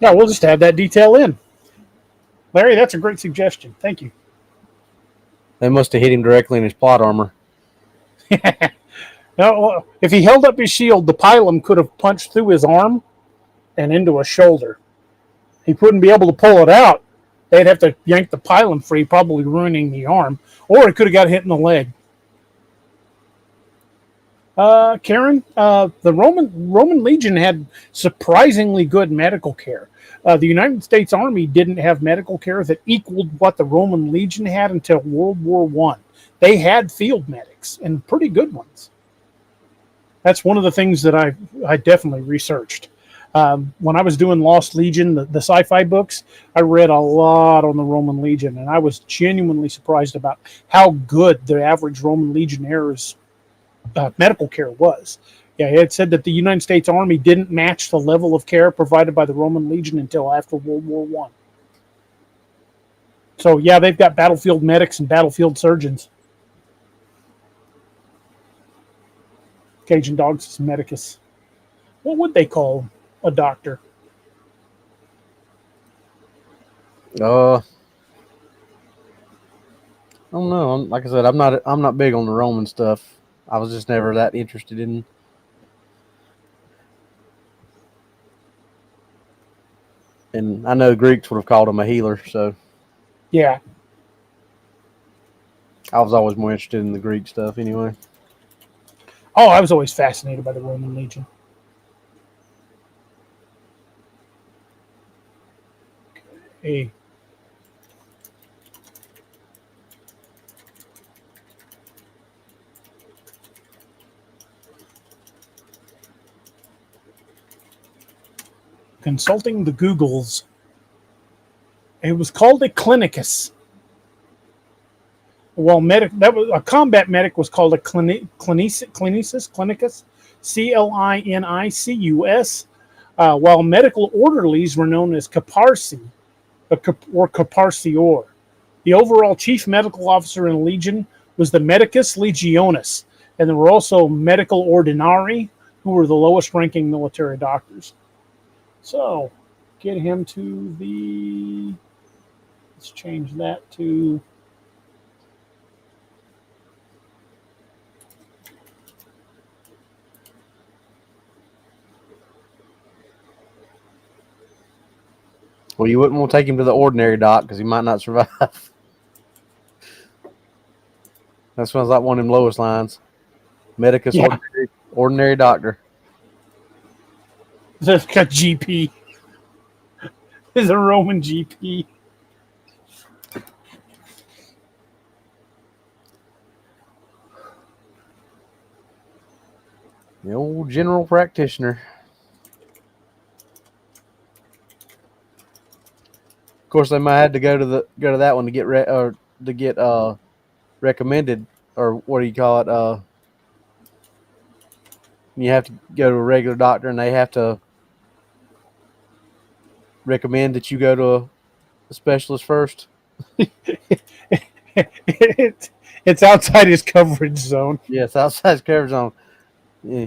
Yeah, we'll just add that detail in. Larry, that's a great suggestion. Thank you. They must have hit him directly in his plot armor. Now, if he held up his shield, the pylon could have punched through his arm and into a shoulder. He wouldn't be able to pull it out. They'd have to yank the pylon free, probably ruining the arm, or it could have got hit in the leg. Karen, the Roman Legion had surprisingly good medical care. The United States Army didn't have medical care that equaled what the Roman Legion had until World War One. They had field medics and pretty good ones. That's one of the things that I definitely researched. When I was doing Lost Legion, the sci-fi books, I read a lot on the Roman Legion, and I was genuinely surprised about how good the average Roman Legionnaires' medical care was. Yeah, it said that the United States Army didn't match the level of care provided by the Roman Legion until after World War One. So yeah, they've got battlefield medics and battlefield surgeons. Cajun dogs is medicus. What would they call a doctor? I don't know. Like I said, I'm not big on the Roman stuff. I was just never that interested in. And I know Greeks would have called him a healer, so Yeah. I was always more interested in the Greek stuff anyway. Oh, I was always fascinated by the Roman Legion. Okay. Consulting the Googles. It was called a clinicus. Well, that was a combat medic was called a clinicus, CLINICUS, while medical orderlies were known as caparci or caparcior. The overall chief medical officer in the legion was the medicus legionis, and there were also medical ordinari, who were the lowest ranking military doctors. So, get him to the. Let's change that to. Well, you wouldn't want to take him to the ordinary doc because he might not survive. That sounds like one of them lowest lines. Medicus, Yeah. ordinary doctor. That's got GP. Is a Roman GP. The old general practitioner. Of course, they might have to go to that one to get recommended, or what do you call it? You have to go to a regular doctor, and they have to recommend that you go to a specialist first. It's outside his coverage zone. Yes, outside his coverage zone. Yeah,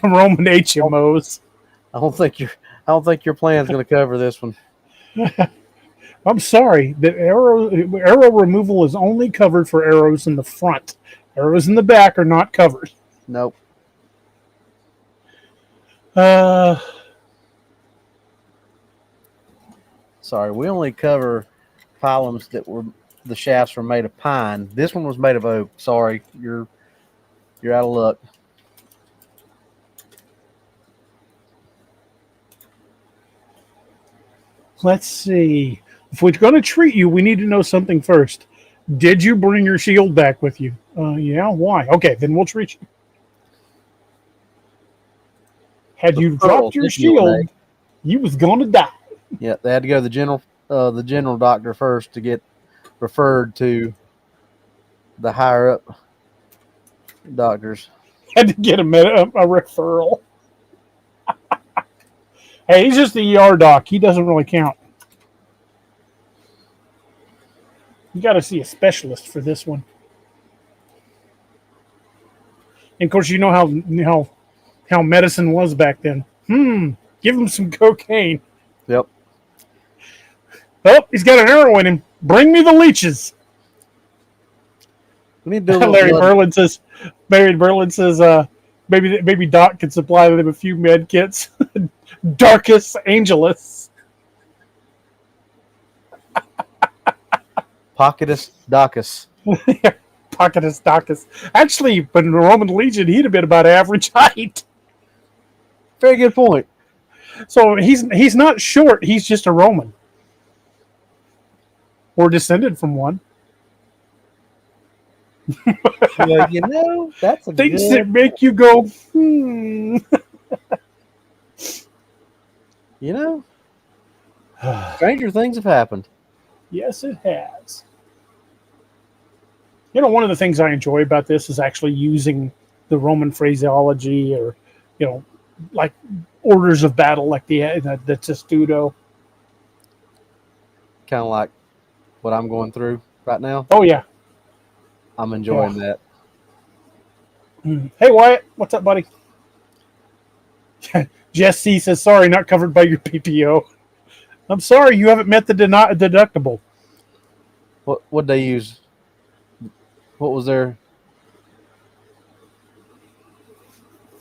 Roman HMOs. I don't think your plan's going to cover this one. I'm sorry. The arrow removal is only covered for arrows in the front. Arrows in the back are not covered. Nope. Sorry, we only cover pylons that were the shafts were made of pine. This one was made of oak. Sorry, you're out of luck. Let's see. If we're going to treat you, we need to know something first. Did you bring your shield back with you? Yeah. Why? Okay, then we'll treat you. Had you dropped your shield, you was going to die. Yeah, they had to go to the general doctor first to get referred to the higher up doctors. Had to get a referral. Hey, he's just the ER doc. He doesn't really count. You got to see a specialist for this one. And of course, you know how medicine was back then. Give him some cocaine. Yep. Oh, he's got an arrow in him. Bring me the leeches. We need to do a little Larry blood. Berlin says. Maybe Doc can supply them a few med kits. Darkus Angelus. Pocketus Docus. Pocketus Docus. Actually, but in the Roman Legion, he'd have been about average height. Very good point. So he's not short. He's just a Roman. Or descended from one. Well, you know, that's a Things good. that make you go, You know, stranger things have happened. Yes, it has. You know, one of the things I enjoy about this is actually using the Roman phraseology, or, like orders of battle, like the testudo. Kind of like what I'm going through right now. Oh yeah. I'm enjoying that. Hey Wyatt, what's up, buddy? Jess C says, "Sorry, not covered by your PPO." I'm sorry, you haven't met the deductible. What they use? What was their?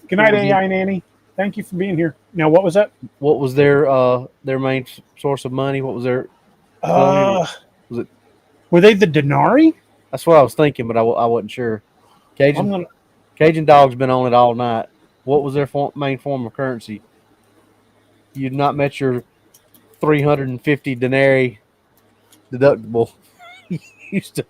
Good night, AI Nanny. Thank you for being here. Now, what was that? What was their main source of money? What was their? Was it? Were they the denarii? That's what I was thinking, but I wasn't sure. Cajun Dog's been on it all night. What was their main form of currency? You'd not met your 350 denarii deductible. Used to.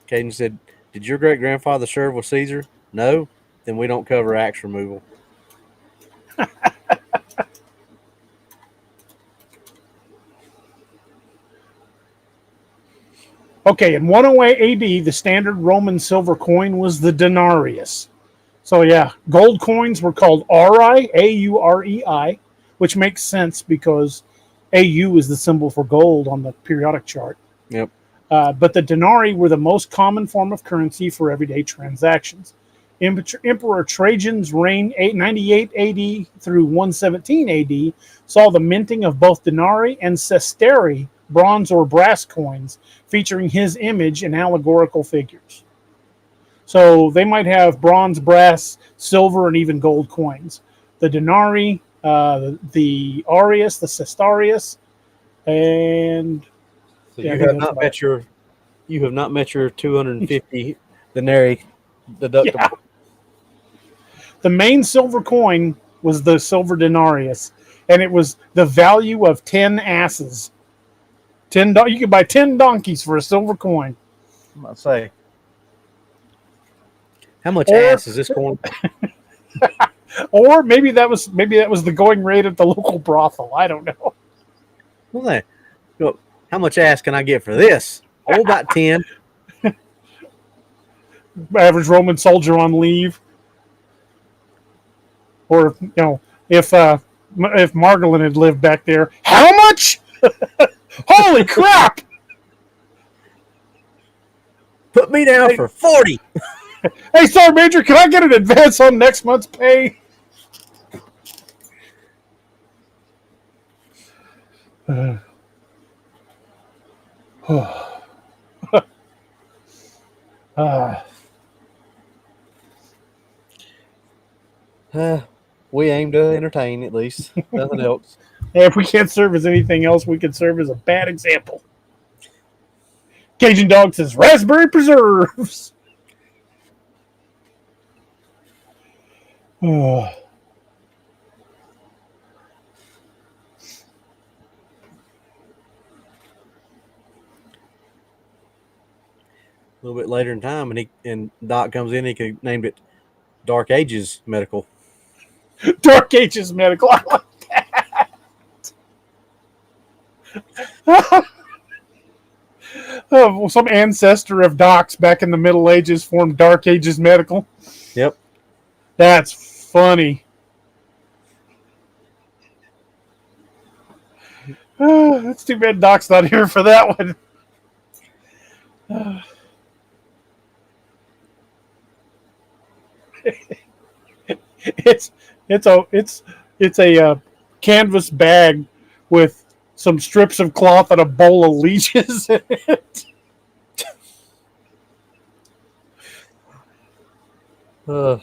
Caden said, "Did your great grandfather serve with Caesar? No? Then we don't cover axe removal." Okay, in 108 AD, the standard Roman silver coin was the denarius. So yeah, gold coins were called auri, A-U-R-E-I, which makes sense because AU is the symbol for gold on the periodic chart. Yep. But the denarii were the most common form of currency for everyday transactions. Emperor Trajan's reign, 98 AD through 117 AD, saw the minting of both denarii and sestertii, bronze or brass coins, featuring his image and allegorical figures. So they might have bronze, brass, silver, and even gold coins. The denarii, the aureus, the sestertius, and So you have not met your 250 denarii deductible. Yeah. The main silver coin was the silver denarius, and it was the value of 10 asses. You could buy 10 donkeys for a silver coin. I'm about to say, how much ass is this coin? Or maybe that was the going rate at the local brothel. I don't know. Well, look, how much ass can I get for this? Oh, about 10. Average Roman soldier on leave. Or if Margolin had lived back there, how much? Holy crap! Put me down for 40. Hey, Sergeant Major, can I get an advance on next month's pay? We aim to entertain, at least. Nothing else. If we can't serve as anything else, we can serve as a bad example. Cajun Dog says raspberry preserves. Oh. A little bit later in time, and Doc comes in, he could have named it Dark Ages Medical. Dark Ages Medical. I like that. Some ancestor of docs back in the Middle Ages formed Dark Ages Medical. Yep. That's funny. That's too bad Doc's not here for that one. It's a canvas bag with some strips of cloth and a bowl of leeches in it. We're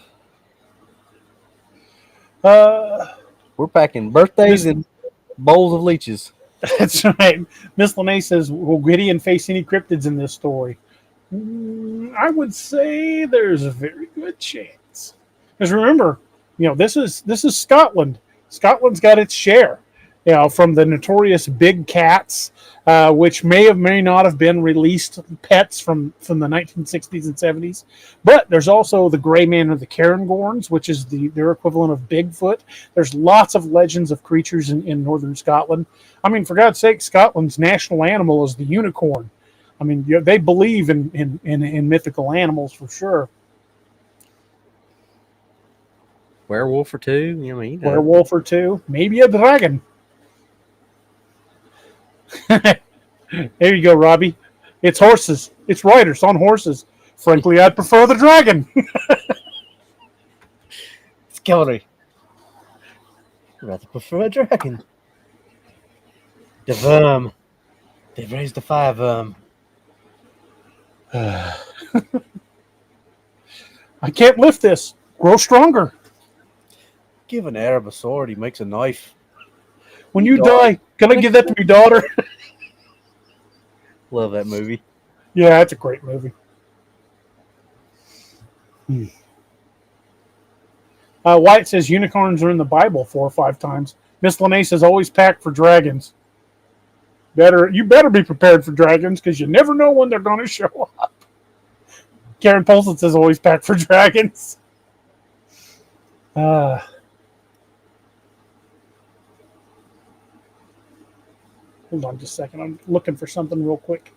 packing birthdays and bowls of leeches. That's right. Miss Lene says, will Gideon face any cryptids in this story? I would say there's a very good chance. Because remember, this is Scotland. Scotland's got its share, from the notorious big cats, which may not have been released pets from the 1960s and 70s. But there's also the gray man of the Cairngorms, which is their equivalent of Bigfoot. There's lots of legends of creatures in northern Scotland. I mean, for God's sake, Scotland's national animal is the unicorn. I mean, they believe in mythical animals for sure. Werewolf or two, Werewolf or two, maybe a dragon. There you go, Robbie. It's horses. It's riders on horses. Frankly, I'd prefer the dragon. It's cavalry. I'd rather prefer a dragon. The verm. They've raised the fire verm. I can't lift this. Grow stronger. Give an Arab a sword, he makes a knife. When you die, can I give that to my daughter? Love that movie. Yeah, that's a great movie. White says unicorns are in the Bible 4 or 5 times. Miss Lene says always pack for dragons. You better be prepared for dragons because you never know when they're going to show up. Karen Polson says always pack for dragons. Hold on just a second. I'm looking for something real quick.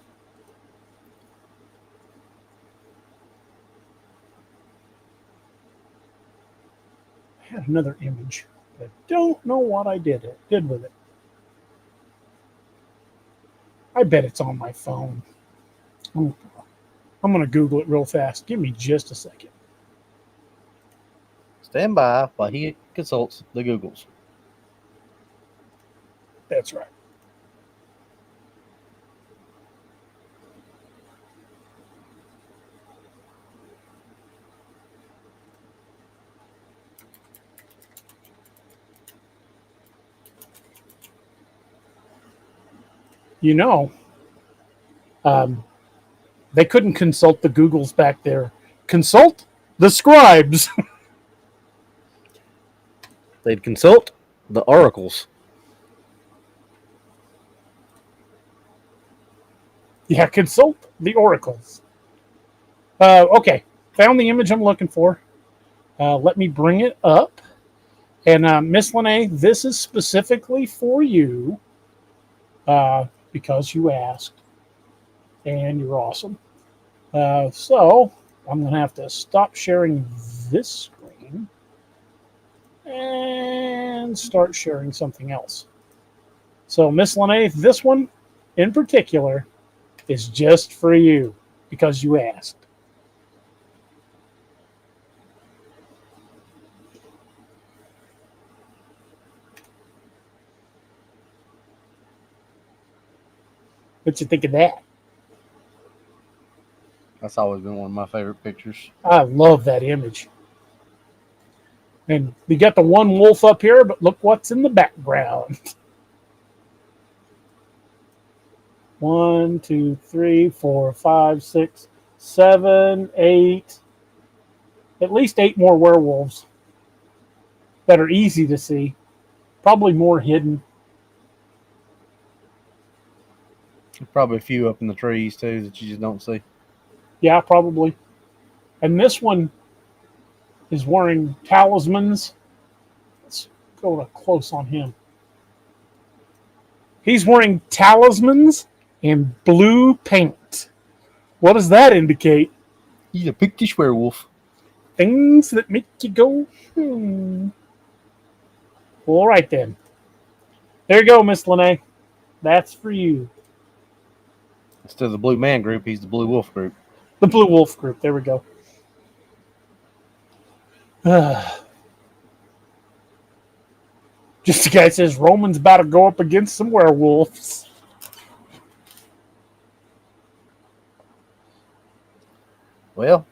I had another image. I don't know what I did with it. I bet it's on my phone. I'm going to Google it real fast. Give me just a second. Stand by while he consults the Googles. That's right. They couldn't consult the Googles back there. Consult the scribes. They'd consult the oracles. Yeah, consult the oracles. Okay, found the image I'm looking for. Let me bring it up. And Miss Lene, this is specifically for you because you asked. And you're awesome. So I'm going to have to stop sharing this screen and start sharing something else. So Miss Lene, this one in particular is just for you because you asked. What you think of that? That's always been one of my favorite pictures. I love that image. And we got the one wolf up here, but look what's in the background. 1, 2, 3, 4, 5, 6, 7, 8. At least 8 more werewolves that are easy to see. Probably more hidden. Probably a few up in the trees, too, that you just don't see. Yeah, probably. And this one is wearing talismans. Let's go close on him. He's wearing talismans and blue paint. What does that indicate? He's a pictish werewolf. Things that make you go, All right, then. There you go, Miss Lene. That's for you. Instead of the Blue Man Group, he's the Blue Wolf Group. The Blue Wolf Group. There we go. Just a guy says Roman's about to go up against some werewolves. Well,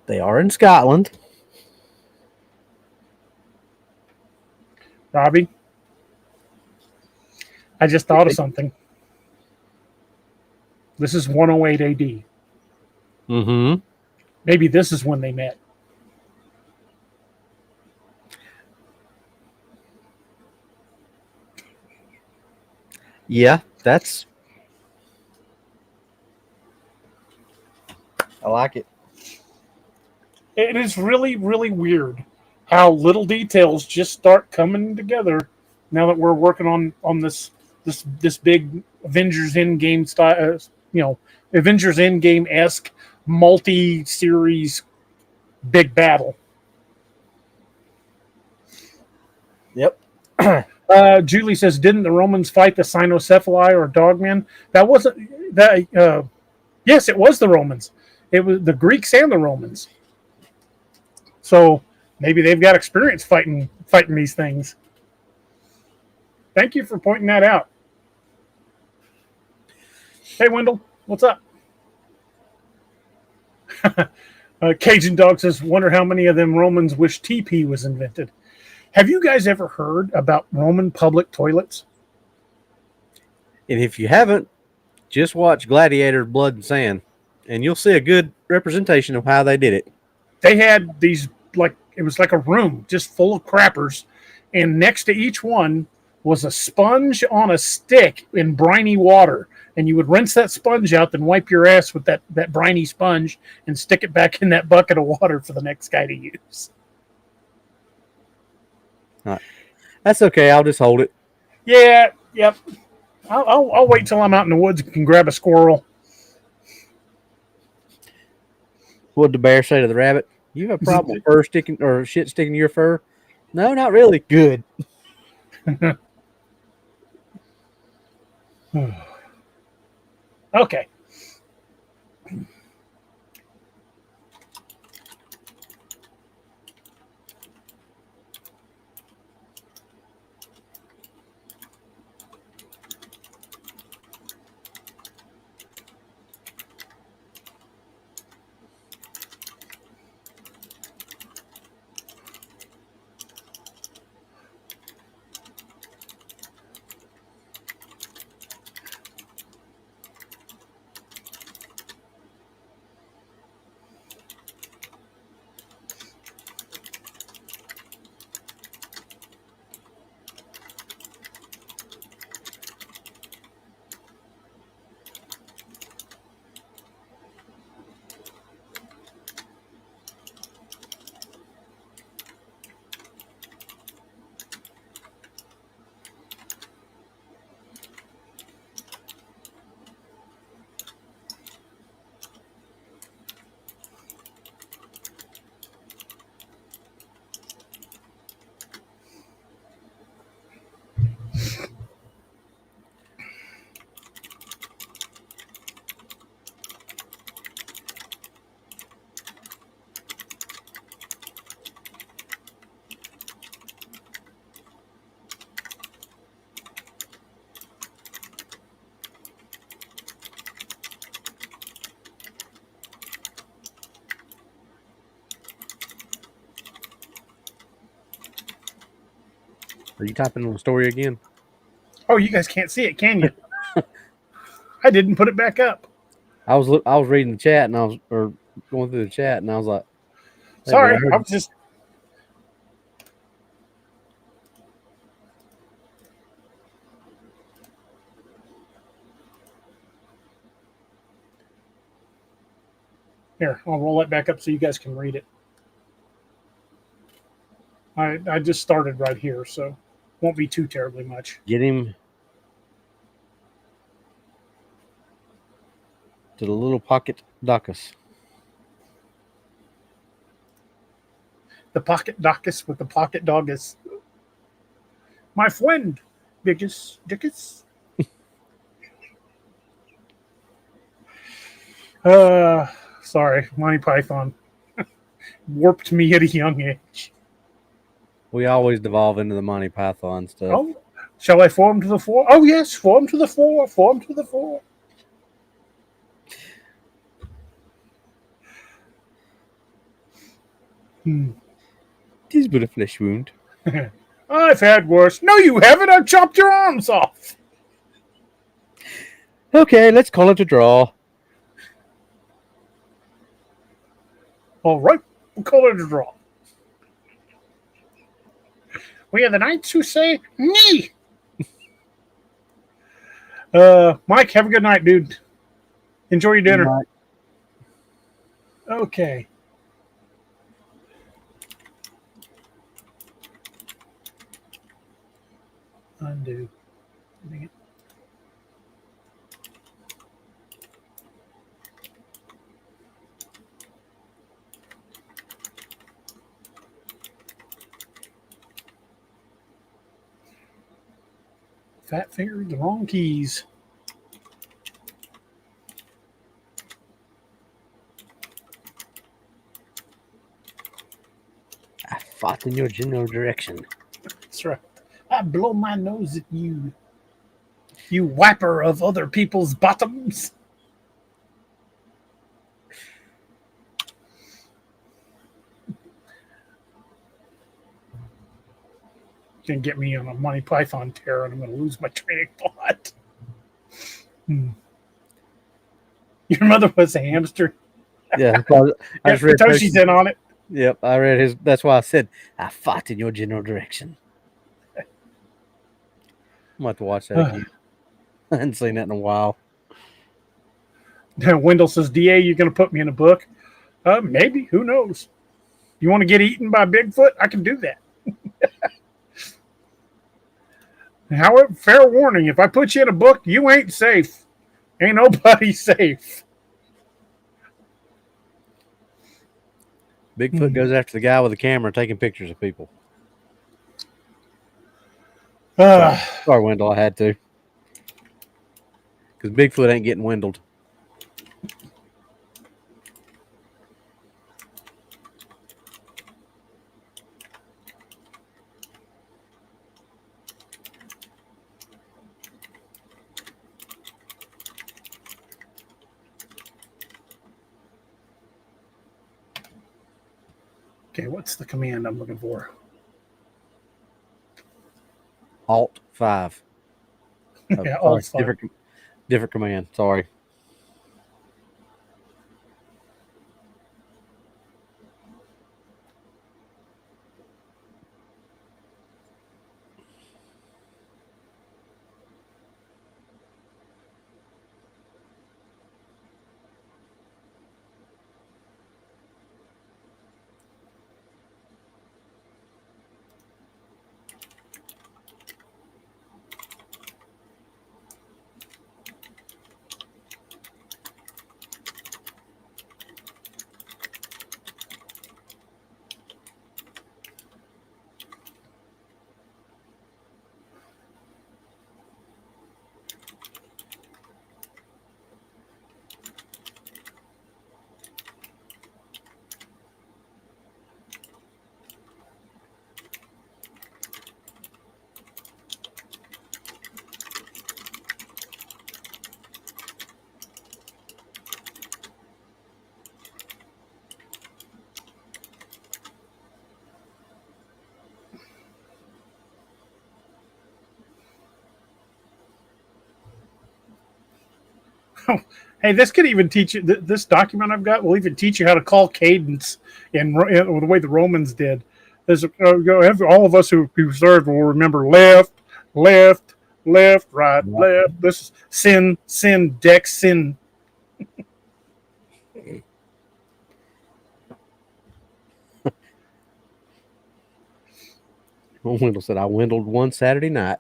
They are in Scotland. Robbie, I just thought of something. This is 108 AD. Mm-hmm. Maybe this is when they met. Yeah, I like it. It is really, really weird how little details just start coming together now that we're working on this big Avengers Endgame style, Avengers Endgame-esque multi-series big battle. Yep. Julie says, "Didn't the Romans fight the cynocephali or dogmen?" That wasn't that. Yes, it was the Romans. It was the Greeks and the Romans. So maybe they've got experience fighting these things. Thank you for pointing that out. Hey, Wendell, what's up? Cajun Dog says, "Wonder how many of them Romans wish TP was invented." Have you guys ever heard about Roman public toilets? And if you haven't, just watch Gladiator Blood and Sand, and you'll see a good representation of how they did it. They had these, it was like a room just full of crappers, and next to each one was a sponge on a stick in briny water. And you would rinse that sponge out, then wipe your ass with that briny sponge and stick it back in that bucket of water for the next guy to use. That's okay. I'll just hold it. Yeah, yep. I'll wait till I'm out in the woods and can grab a squirrel. What did the bear say to the rabbit? You have a problem with fur sticking or shit sticking to your fur? No, not really. Good. Okay. Are you typing on the story again? Oh, you guys can't see it, can you? I didn't put it back up. I was reading the chat and I was going through the chat and I was like, sorry, I was just. Here, I'll roll it back up so you guys can read it. I just started right here, so won't be too terribly much. Get him. to the little pocket Dacus. The pocket Dacus with the pocket doggus. My friend, Biggus Dickus. Sorry, Monty Python warped me at a young age. We always devolve into the Monty Python stuff. Oh, shall I form to the fore? Oh yes, form to the fore, form to the fore. Tis but a flesh wound. I've had worse. No, you haven't. I've chopped your arms off. Okay, let's call it a draw. All right, we'll call it a draw. We are the knights who say knee. Mike, have a good night, dude. Enjoy your dinner. Right. Okay. Undo. Dang it. Fat fingered the wrong keys. I fought in your general direction. That's right. I blow my nose at you. You wiper of other people's bottoms. Can get me on a Monty Python tear and I'm going to lose my train of thought. Your mother was a hamster. Yeah, I just read Toshi's in on it. Yep, I read his. That's why I said I fought in your general direction. I'm gonna have to watch that again. I hadn't seen that in a while. Wendell says, DA, you're going to put me in a book? Maybe. Who knows? You want to get eaten by Bigfoot? I can do that. However, fair warning, if I put you in a book, you ain't safe. Ain't nobody safe. Bigfoot goes after the guy with the camera taking pictures of people. Sorry, Wendell, I had to. Because Bigfoot ain't getting windled. Okay, what's the command I'm looking for? Alt 5. Oh, Yeah, sorry, Alt 5. Different command. Sorry. Hey, this could even teach you. This document I've got will even teach you how to call cadence in the way the Romans did. There's all of us who served will remember left, left, left, right, left. This is sin, sin, dex, sin. Wendell said I windled one Saturday night.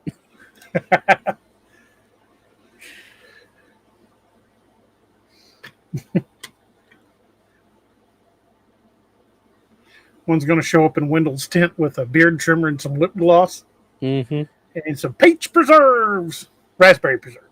One's going to show up in Wendell's tent with a beard trimmer and some lip gloss Mm-hmm. and some peach preserves, raspberry preserves.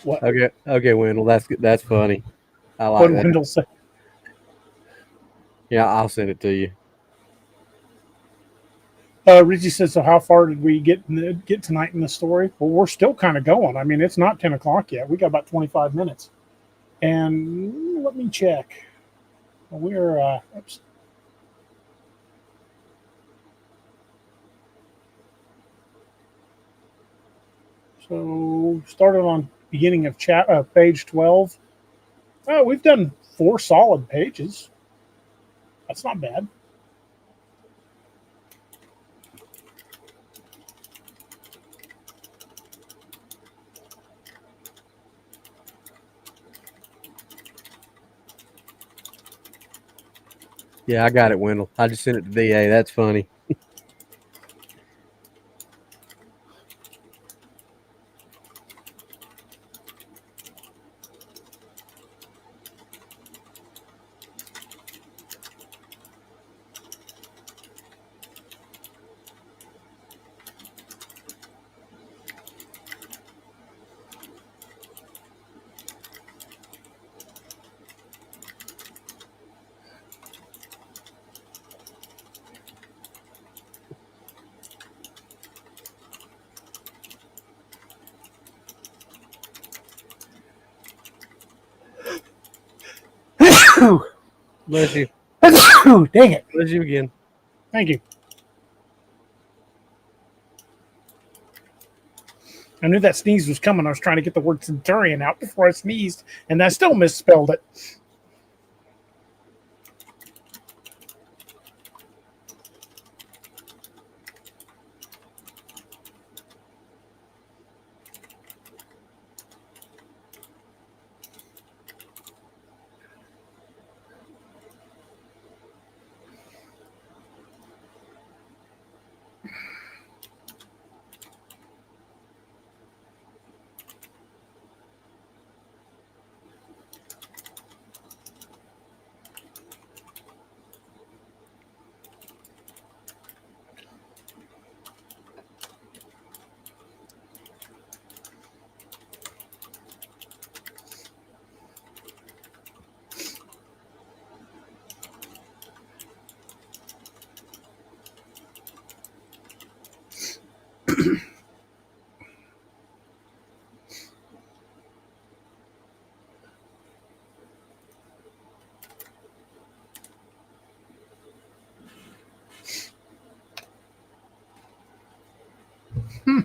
What? Okay, Wendell. That's funny. I What like did that. Wendell say? Yeah, I'll send it to you. Richie says, "So how far did we get tonight in the story?" Well, we're still kind of going. I mean, it's not 10 o'clock yet. We got about 25 minutes. And let me check. We're oops. So started on beginning of page 12. We've done 4 solid pages. That's not bad. Yeah, I got it, Wendell. I just sent it to DA. That's funny. Bless you. Dang it. Bless you again. Thank you. I knew that sneeze was coming. I was trying to get the word centurion out before I sneezed, and I still misspelled it. Hmm.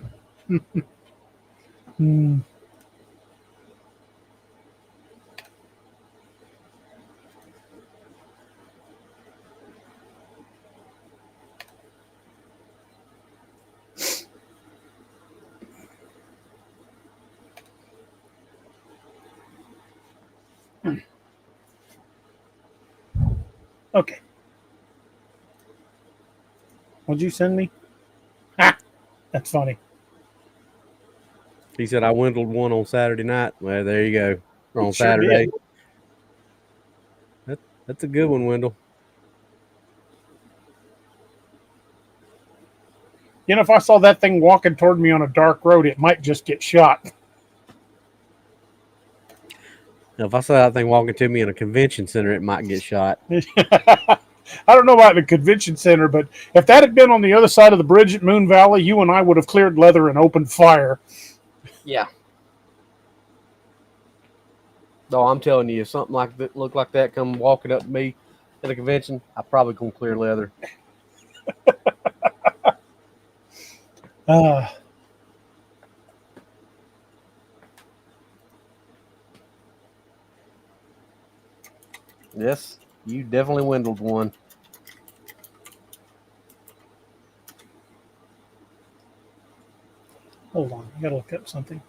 Okay. What'd you send me? Ah, that's funny. He said I windled one on Saturday night. Well, there you go. Or on Sure Saturday. did. That's a good one, Wendell. You know, if I saw that thing walking toward me on a dark road, it might just get shot. Now, if I saw that thing walking to me in a convention center, it might get shot. I don't know about the convention center, but if that had been on the other side of the bridge at Moon Valley, you and I would have cleared leather and opened fire. Yeah. No, I'm telling you, if something like that looked like that come walking up to me at a convention, I probably gonna clear leather. Uh, Yes, you definitely windled one. hold on, I gotta look up something.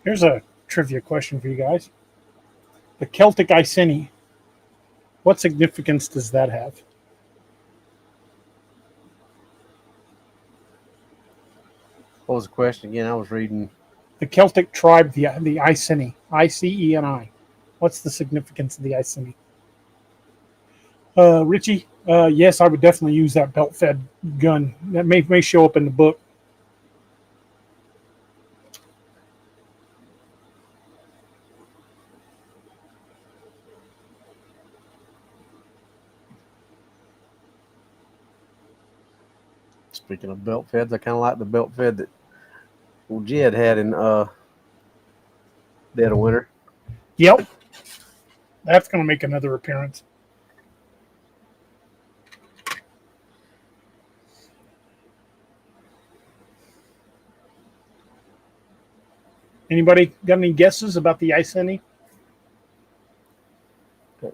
Here's a trivia question for you guys. The Celtic Iceni, what significance does that have? What was the question again? I was reading. The Celtic tribe, the Iceni, Iceni. What's the significance of the Iceni? Richie, yes, I would definitely use that belt-fed gun. That may show up in the book. Speaking of belt feds, I kind of like the belt fed that Jed had in Dead of Winter. Yep, that's going to make another appearance. Anybody got any guesses about the Iceni?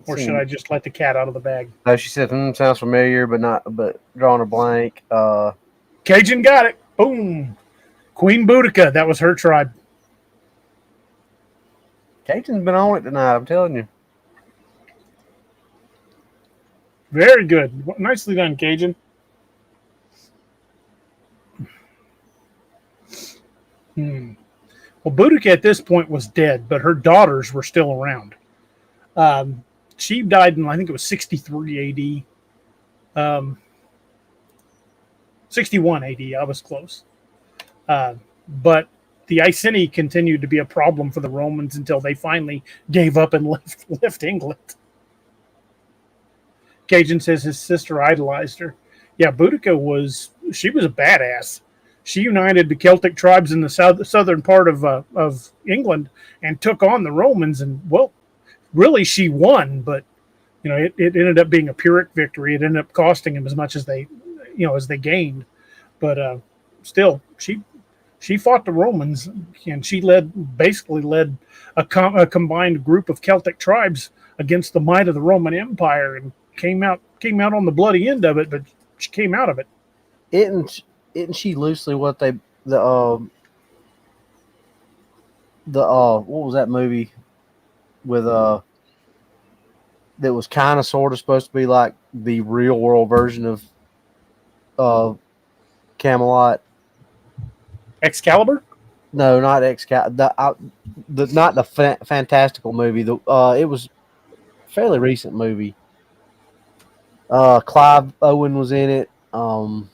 Or should I just let the cat out of the bag? No, she said, sounds familiar, but drawing a blank. Cajun got it. Boom. Queen Boudica. That was her tribe. Cajun's been on it tonight, I'm telling you. Very good. Nicely done, Cajun. Well, Boudica at this point was dead, but her daughters were still around. She died in, I think it was 63 AD. 61 AD. I was close. But the Iceni continued to be a problem for the Romans until they finally gave up and left England. Cajun says his sister idolized her. Yeah, Boudica was a badass. She united the Celtic tribes in the southern part of England and took on the Romans. And, well, really she won, but it ended up being a Pyrrhic victory. It ended up costing him as much as they gained, but still, she fought the Romans, and she basically led a combined group of Celtic tribes against the might of the Roman Empire, and came out on the bloody end of it, but she came out of it. Isn't she loosely what they what was that movie with that was kind of sort of supposed to be like the real world version of Camelot? Excalibur? No, not Excalibur. Not the fantastical movie. It was a fairly recent movie. Clive Owen was in it. Oh,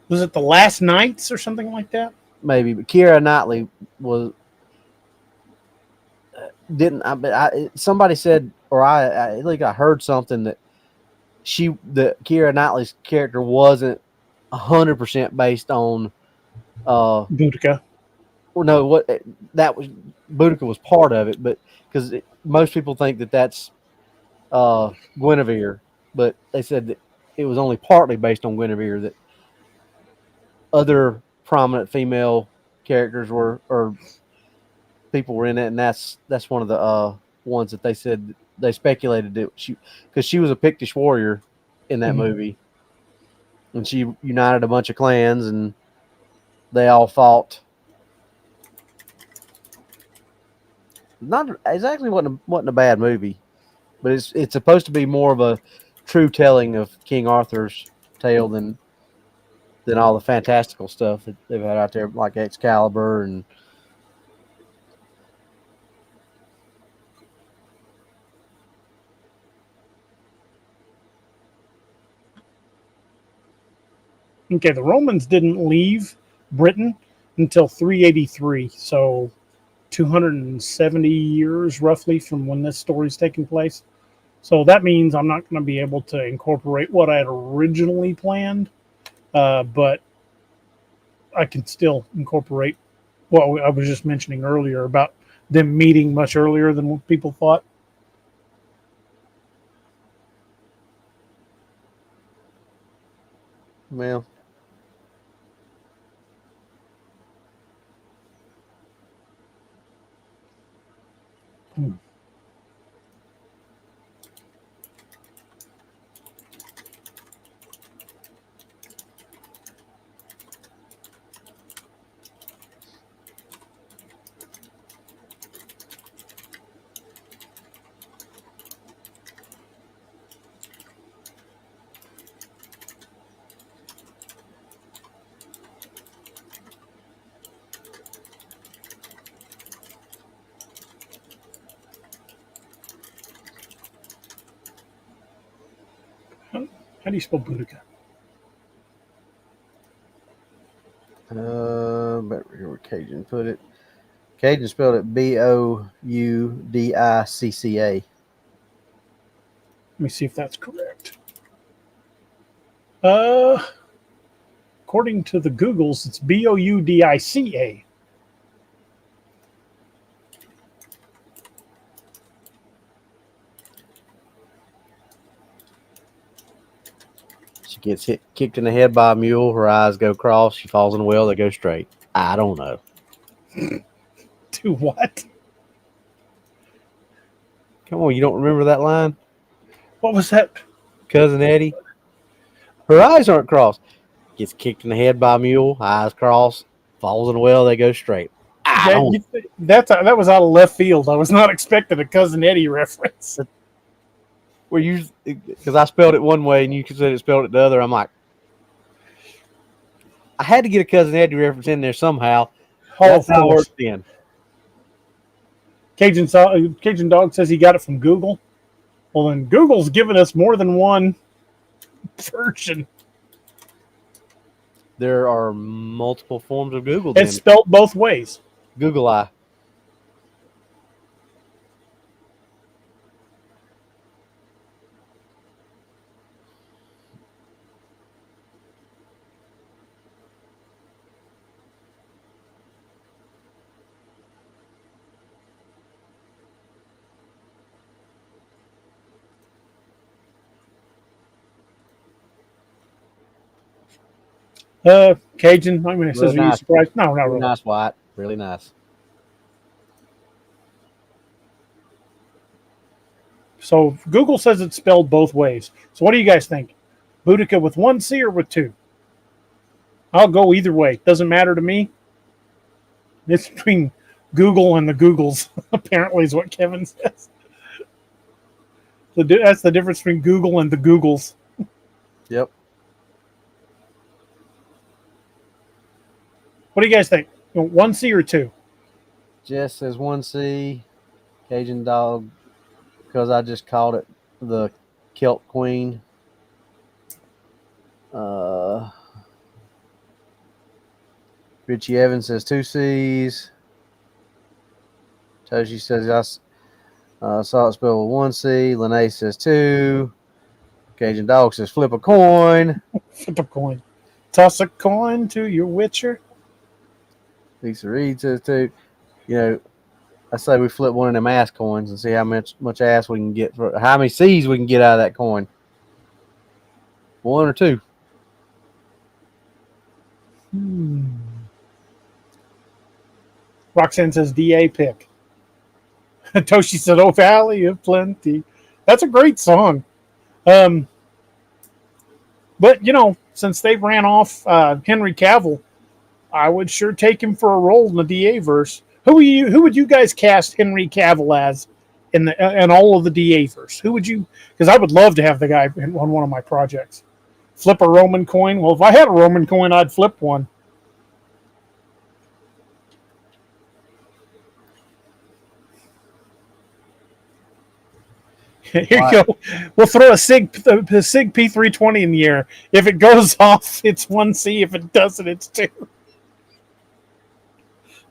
was it The Last Knights or something like that? Maybe, but Keira Knightley was didn't. Somebody said, or I think I heard something that Keira Knightley's character wasn't 100% based on Boudica. Well, no, what that was Boudica was part of it, but because most people think that that's Guinevere, but they said that it was only partly based on Guinevere. That other prominent female characters or people were in it, and that's one of the ones that they said they speculated that because she was a Pictish warrior in that movie, and she united a bunch of clans, and they all fought. Not exactly wasn't a bad movie, but it's supposed to be more of a true telling of King Arthur's tale than all the fantastical stuff that they've had out there, like Excalibur and. Okay, the Romans didn't leave Britain until 383, so 270 years roughly from when this story's taking place. So that means I'm not going to be able to incorporate what I had originally planned, but I can still incorporate what I was just mentioning earlier about them meeting much earlier than what people thought. Well, How do you spell Boudica? but here where Cajun put it. Cajun spelled it Boudicca. Let me see if that's correct. Uh, According to the Googles, it's Boudica. She gets kicked in the head by a mule. Her eyes go cross. She falls in the well. They go straight. I don't know. To what? Come on, you don't remember that line? What was that? Cousin Eddie. Her eyes aren't crossed. Gets kicked in the head by a mule. Eyes cross. Falls in the well. They go straight. That was out of left field. I was not expecting a Cousin Eddie reference. Where you, because I spelled it one way and you said it spelled it the other. I'm like, I had to get a Cousin Eddie reference in there somehow. That's how it worked in. Cajun Dog says he got it from Google. Well, then Google's given us more than one version. There are multiple forms of Google. It's spelled both ways. Google Eye. Cajun. I mean, it says, Really "Are you nice. surprised?" No, not Really really. nice white. Really nice. So Google says it's spelled both ways. So what do you guys think? Boudica with one C or with two? I'll go either way. Doesn't matter to me. It's between Google and the Googles. Apparently, is what Kevin says. That's the difference between Google and the Googles. Yep. What do you guys think? One C or two? Jess says 1C. Cajun dog, because I just called it the Kilt Queen. Richie Evans says 2Cs. Toshi says I saw it spelled with 1C. Lene says 2. Cajun dog says flip a coin. Flip a coin. Toss a coin to your witcher. Lisa Reed says 2. You know, I say we flip one of them ass coins and see how much ass we can get for how many C's we can get out of that coin. 1 or 2. Roxanne says DA pick. Toshi said, "Oh, Valley of Plenty." That's a great song. But since they ran off Henry Cavill, I would sure take him for a role in the DA verse. Who would you guys cast Henry Cavill as in all of the DA verse? Who would you? Because I would love to have the guy on one of my projects. Flip a Roman coin. Well, if I had a Roman coin, I'd flip one. Here you go. We'll throw a Sig P320 in the air. If it goes off, it's 1C. If it doesn't, it's 2.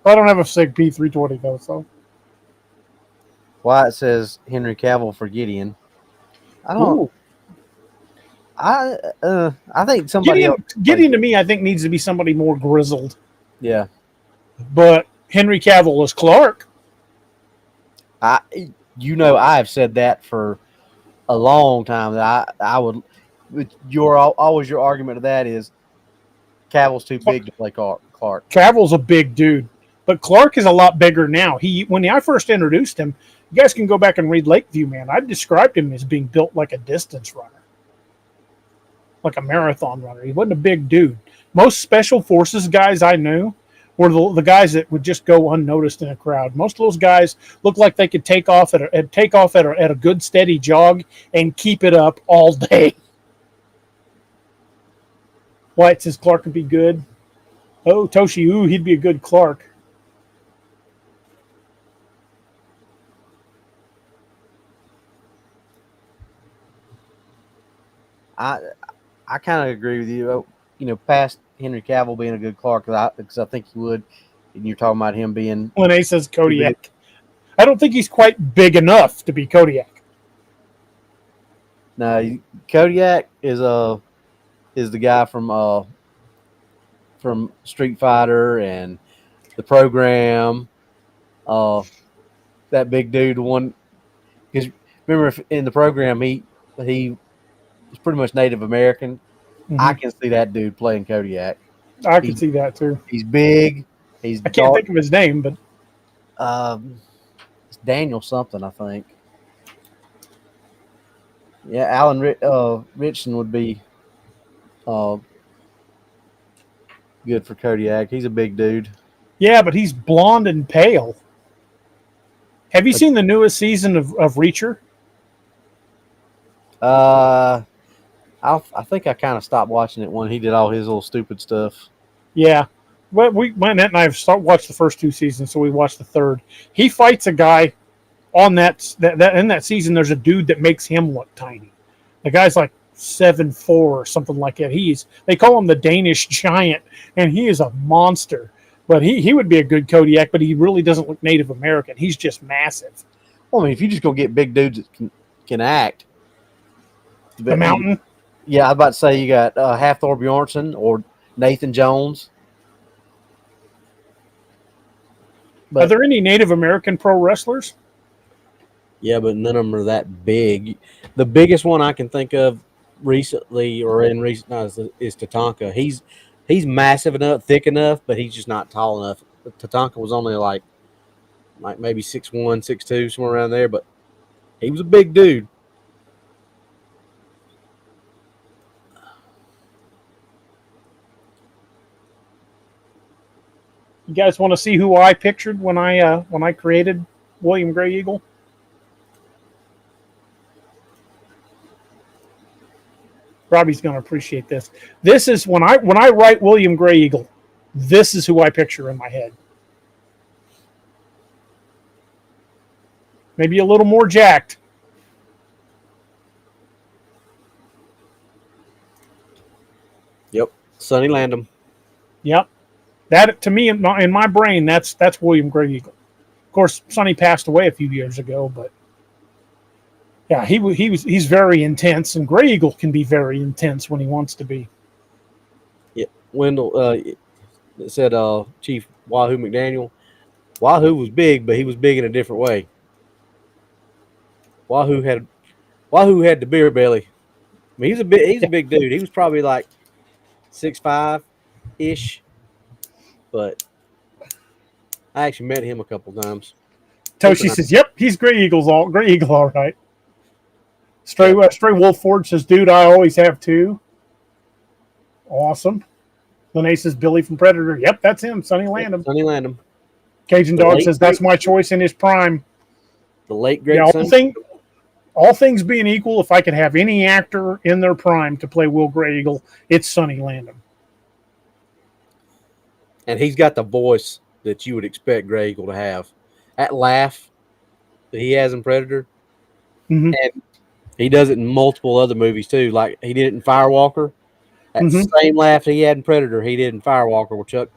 I don't have a Sig P320 though, so. Wyatt says Henry Cavill for Gideon. I don't. Ooh. I think somebody Gideon to me, I think needs to be somebody more grizzled. Yeah. But Henry Cavill is Clark. I have said that for a long time that I would. Always your argument to that is Cavill's too big to play Clark. Cavill's a big dude, but Clark is a lot bigger now. When I first introduced him, you guys can go back and read Lakeview Man. I described him as being built like a distance runner, like a marathon runner. He wasn't a big dude. Most special forces guys I knew were the guys that would just go unnoticed in a crowd. Most of those guys looked like they could take off at a good steady jog and keep it up all day. White says Clark would be good. Oh, Toshi, he'd be a good Clark. I kind of agree with you. Past Henry Cavill being a good Clark, because I think he would. And you're talking about him being. Lene says Kodiak. I don't think he's quite big enough to be Kodiak. No, Kodiak is the guy from Street Fighter and the program. That big dude, the one. Because remember, in the program, he was pretty much Native American. Mm-hmm. I can see that dude playing Kodiak. I can see that too. He's big. I can't think of his name, but it's Daniel something, I think. Yeah, Alan Richardson would be good for Kodiak. He's a big dude. Yeah, but he's blonde and pale. Have you seen the newest season of Reacher? I think I kind of stopped watching it when he did all his little stupid stuff. Yeah. Well, Annette and I have watched the first 2 seasons, so we watched the third. He fights a guy on that in that season. There's a dude that makes him look tiny. The guy's like 7'4" or something like that. They call him the Danish Giant, and he is a monster. But he would be a good Kodiak, but he really doesn't look Native American. He's just massive. Well, I mean, if you just go get big dudes that can act. The Mountain? Yeah, I was about to say you got Hafthor Bjornsson or Nathan Jones. Are there any Native American pro wrestlers? Yeah, but none of them are that big. The biggest one I can think of recently or in recent times is Tatanka. He's he's massive enough, thick enough, but he's just not tall enough. Tatanka was only like maybe 6'1", 6'2", somewhere around there, but he was a big dude. You guys want to see who I pictured when I created William Gray Eagle? Robbie's going to appreciate this. This is when I write William Gray Eagle. This is who I picture in my head. Maybe a little more jacked. Yep, Sonny Landham. Yep, that to me in my brain that's William Gray Eagle. Of course, Sonny passed away a few years ago, but yeah, he's very intense, and Gray Eagle can be very intense when he wants to be. Yeah, Wendell said Chief Wahoo McDaniel. Wahoo was big, but he was big in a different way. Wahoo had the beer belly. I mean, he's a big dude. He was probably like 6'5" ish, but I actually met him a couple times. Toshi says, "Yep, he's Gray Eagle, all right." Stray Wolf Ford says, "Dude, I always have two." Awesome. Lene says, "Billy from Predator." Yep, that's him. Sonny Landham. Sonny Landham. Cajun Dog says, "That's my choice in his prime." The late great. Yeah, all things being equal, if I could have any actor in their prime to play Will Gray Eagle, it's Sonny Landham. And he's got the voice that you would expect Gray Eagle to have. That laugh that he has in Predator. Mm-hmm. And he does it in multiple other movies too. Like he did it in Firewalker. That same laugh he had in Predator, he did in Firewalker with Chuck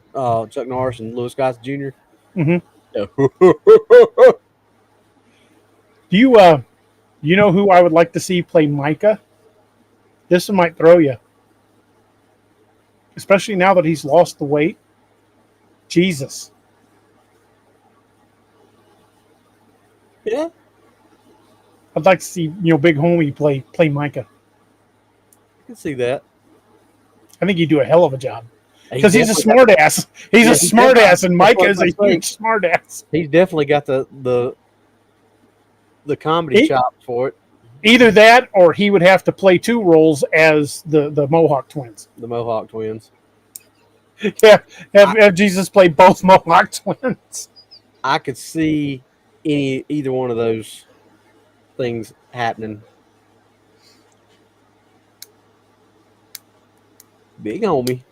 Norris and Louis Gossett Jr. Mm-hmm. Do you know who I would like to see play Micah? This one might throw you. Especially now that he's lost the weight. Jesus. Yeah. I'd like to see, Big Homie play Micah. I can see that. I think he'd do a hell of a job. Because he's a smart ass. He's a smart ass, and Micah is a huge smart ass. He's definitely got the comedy chop for it. Either that, or he would have to play two roles as the Mohawk twins. The Mohawk twins. Yeah, have Jesus play both Mohawk twins. I could see either one of those things happening. Big homie.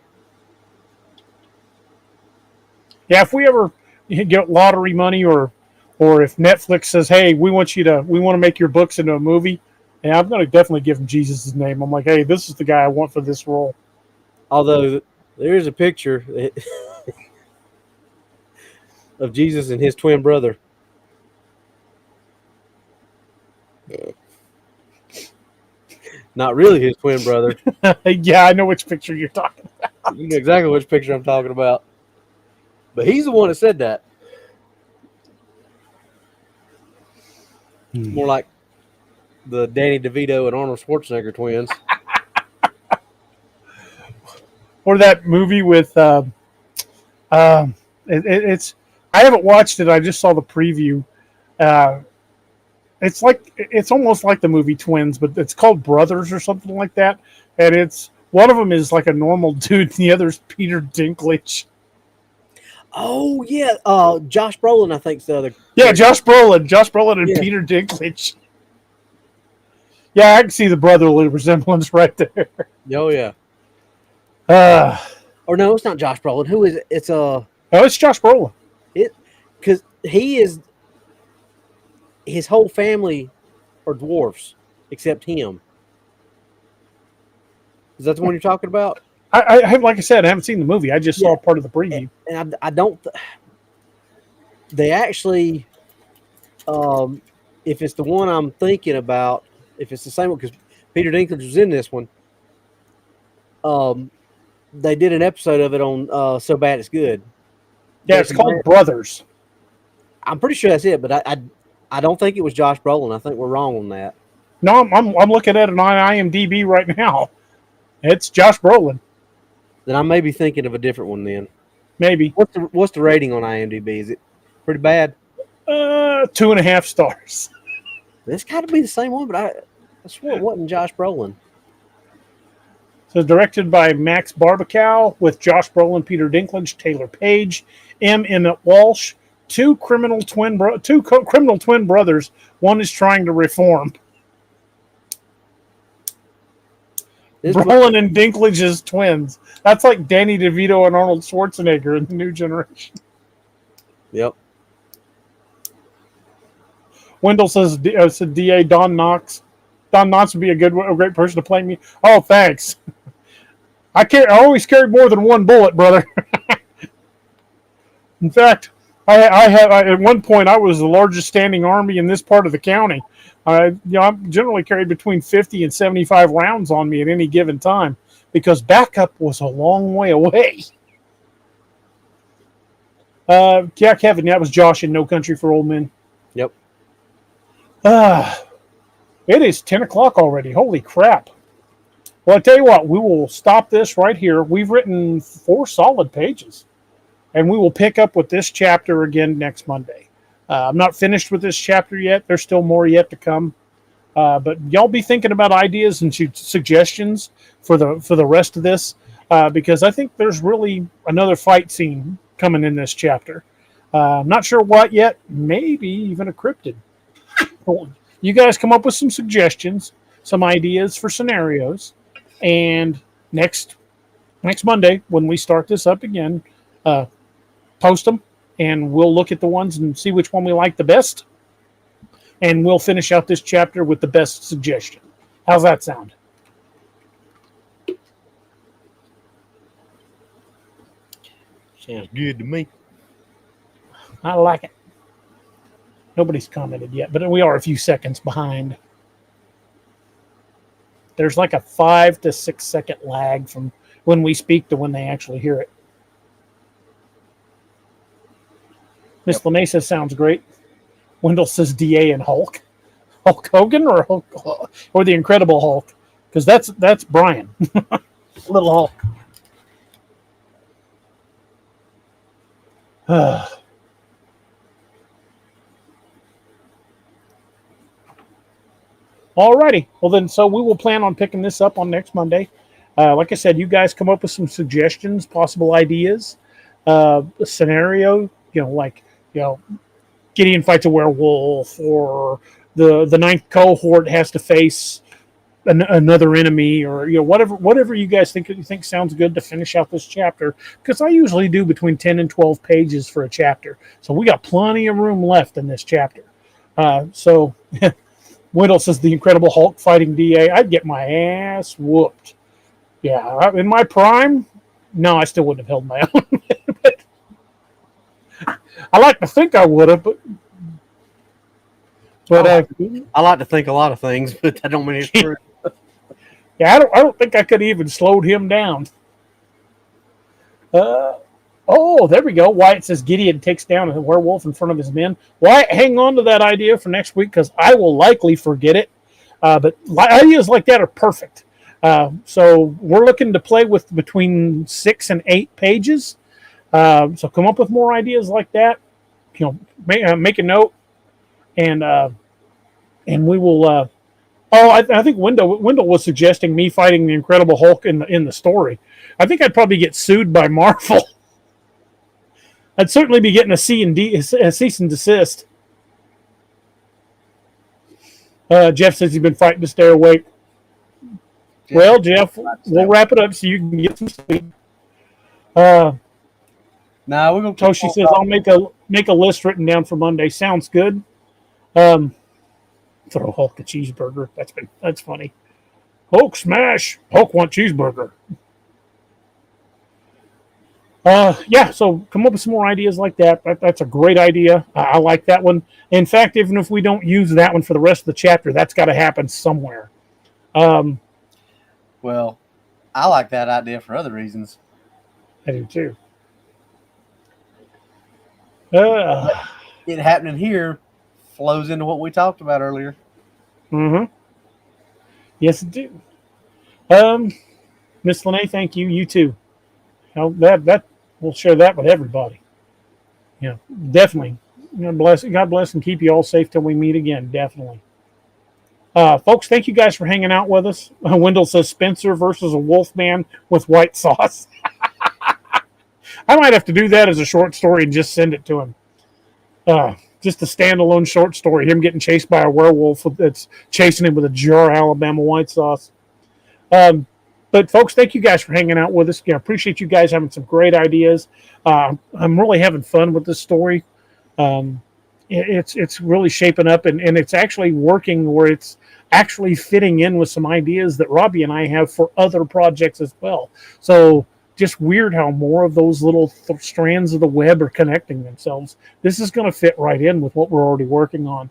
Yeah, if we ever get lottery money, or if Netflix says, "Hey, we want to make your books into a movie," yeah, I'm going to definitely give him Jesus' name. I'm like, "Hey, this is the guy I want for this role." Although there is a picture of Jesus and his twin brother. Not really his twin brother. Yeah, I know which picture you're talking about. You know exactly which picture I'm talking about. But he's the one that said that. More like the Danny DeVito and Arnold Schwarzenegger twins. Or that movie with it's I haven't watched it. I just saw the preview. It's almost like the movie Twins, but it's called Brothers or something like that. And it's one of them is like a normal dude, and the other's Peter Dinklage. Oh yeah, Josh Brolin, I think, is the other. Yeah, Josh Brolin, and Peter Dinklage. Yeah, I can see the brotherly resemblance right there. Oh yeah. Or no, it's not Josh Brolin. Who is it? It's it's Josh Brolin. Because he is. His whole family are dwarfs, except him. Is that the one you're talking about? I like I said, I haven't seen the movie. I just saw part of the preview. And I don't. They actually, if it's the one I'm thinking about, if it's the same one, because Peter Dinklage was in this one. They did an episode of it on So Bad It's Good. Yeah, it's called Brothers. I'm pretty sure that's it, but I don't think it was Josh Brolin. I think we're wrong on that. No, I'm looking at it on IMDb right now. It's Josh Brolin. Then I may be thinking of a different one. Then Maybe. what's the rating on IMDb? Is it pretty bad? 2.5 stars. This got to be the same one, but I swore it wasn't Josh Brolin. So directed by Max Barbacow with Josh Brolin, Peter Dinklage, Taylor Page, M. Emmett Walsh. Two criminal twin brothers. One is trying to reform. Brolin and Dinklage as twins. That's like Danny DeVito and Arnold Schwarzenegger in the new generation. Yep. Wendell says DA Don Knotts. Don Knotts would be a great person to play me. Oh, thanks. I always carried more than one bullet, brother. In fact, at one point I was the largest standing army in this part of the county. I generally carried between 50 and 75 rounds on me at any given time because backup was a long way away. Yeah, Kevin, that was Josh in No Country for Old Men. Yep. It is 10 o'clock already. Holy crap. Well, I tell you what, we will stop this right here. We've written 4 solid pages, and we will pick up with this chapter again next Monday. I'm not finished with this chapter yet. There's still more yet to come. But y'all be thinking about ideas and suggestions for the rest of this, because I think there's really another fight scene coming in this chapter. I'm not sure what yet. Maybe even a cryptid. You guys come up with some suggestions, some ideas for scenarios, and next Monday when we start this up again, post them, and we'll look at the ones and see which one we like the best, and we'll finish out this chapter with the best suggestion. How's that sound? Sounds good to me. I like it. Nobody's commented yet, but we are a few seconds behind. There's like a 5 to 6 second lag from when we speak to when they actually hear it. Miss LeMay says, sounds great. Wendell says DA and Hulk. Hulk Hogan or the Incredible Hulk? Because that's Brian. Little Hulk. Alrighty. Well, then, so we will plan on picking this up on next Monday. Like I said, you guys come up with some suggestions, possible ideas, a scenario, Gideon fights a werewolf, or the ninth cohort has to face another enemy, or whatever you guys think sounds good to finish out this chapter. Because I usually do between 10 and 12 pages for a chapter, so we got plenty of room left in this chapter. So. Wendell says the Incredible Hulk fighting DA. I'd get my ass whooped. Yeah, in my prime, no, I still wouldn't have held my own. I like to think I would have, but I like to think a lot of things, but that don't mean it's true. Yeah, I don't think I could even slowed him down. Oh, there we go. Wyatt says Gideon takes down a werewolf in front of his men. Wyatt, hang on to that idea for next week because I will likely forget it. But ideas like that are perfect. So we're looking to play with between 6 and 8 pages. So come up with more ideas like that. Make a note, and we will. I think Wendell was suggesting me fighting the Incredible Hulk in the story. I think I'd probably get sued by Marvel. I'd certainly be getting a cease and desist. Jeff says he's been fighting to stay awake. Well, Jeff, we'll wrap it up so you can get some sleep. We're gonna. Toshi says I'll make a list written down for Monday. Sounds good. Throw Hulk a cheeseburger. That's funny. Hulk smash. Hulk want cheeseburger. So come up with some more ideas like that. That's a great idea. I like that one. In fact, even if we don't use that one for the rest of the chapter, that's got to happen somewhere. Well, I like that idea for other reasons. I do too. It happening here flows into what we talked about earlier. Mm-hmm. Yes, it do. Miss Lene, thank you. You too. That we'll share that with everybody. Yeah, definitely. God bless and keep you all safe till we meet again. Definitely. Folks, thank you guys for hanging out with us. Wendell says Spencer versus a wolf man with white sauce. I might have to do that as a short story and just send it to him. Just a standalone short story. Him getting chased by a werewolf that's chasing him with a jar of Alabama white sauce. But folks, thank you guys for hanging out with us. I appreciate you guys having some great ideas. I'm really having fun with this story. It's really shaping up, and it's actually working where it's actually fitting in with some ideas that Robbie and I have for other projects as well. So just weird how more of those little strands of the web are connecting themselves. This is going to fit right in with what we're already working on.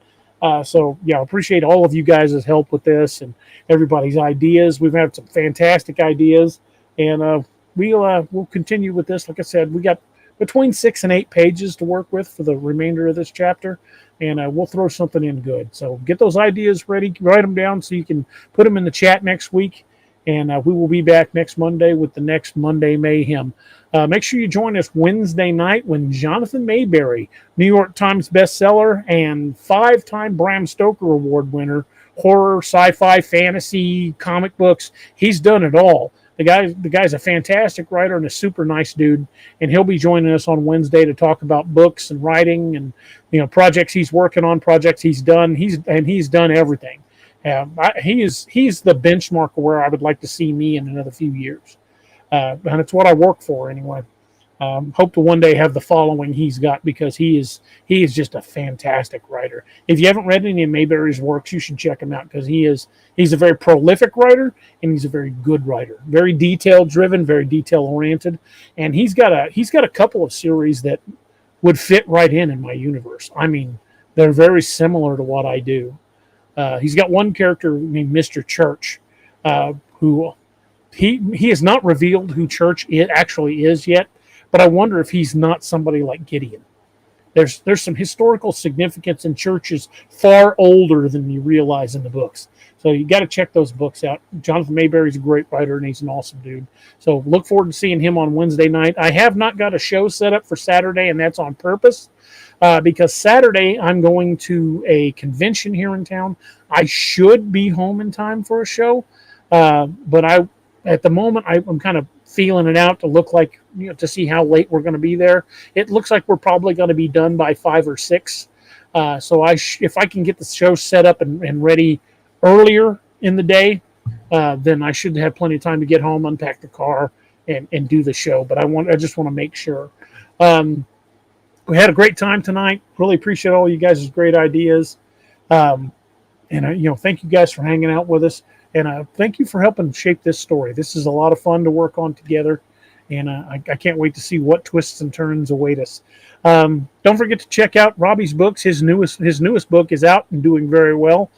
So yeah, I appreciate all of you guys' help with this and everybody's ideas. We've had some fantastic ideas, and we'll continue with this. Like I said, we got between 6 and 8 pages to work with for the remainder of this chapter, and we'll throw something in good. So get those ideas ready, write them down so you can put them in the chat next week, and we will be back next Monday with the next Monday Mayhem. Make sure you join us Wednesday night when Jonathan Mayberry, New York Times bestseller and 5-time Bram Stoker Award winner, horror, sci-fi, fantasy, comic books. He's done it all. The guy's a fantastic writer and a super nice dude, and he'll be joining us on Wednesday to talk about books and writing and projects he's working on, projects he's done. He's done everything. He's the benchmark of where I would like to see me in another few years, and it's what I work for anyway. Hope to one day have the following he's got, because he is just a fantastic writer. If you haven't read any of Mayberry's works, you should check him out, because he's a very prolific writer, and he's a very good writer, very detail driven, very detail oriented, and he's got a couple of series that would fit right in my universe. I mean, they're very similar to what I do. He's got one character named Mr. Church, who he has not revealed who Church it actually is yet. But I wonder if he's not somebody like Gideon. There's some historical significance in Churches far older than you realize in the books. So you got to check those books out. Jonathan Mayberry's a great writer, and he's an awesome dude. So look forward to seeing him on Wednesday night. I have not got a show set up for Saturday, and that's on purpose, because Saturday I'm going to a convention here in town. I should be home in time for a show, but at the moment I'm kind of feeling it out to look like, to see how late we're going to be there. It looks like we're probably going to be done by 5 or 6. So if I can get the show set up and ready earlier in the day, then I should have plenty of time to get home, unpack the car, and do the show. But I just want to make sure. We had a great time tonight. Really appreciate all you guys' great ideas. And thank you guys for hanging out with us. And thank you for helping shape this story. This is a lot of fun to work on together, and I can't wait to see what twists and turns await us. Don't forget to check out Robbie's books. His newest book is out and doing very well.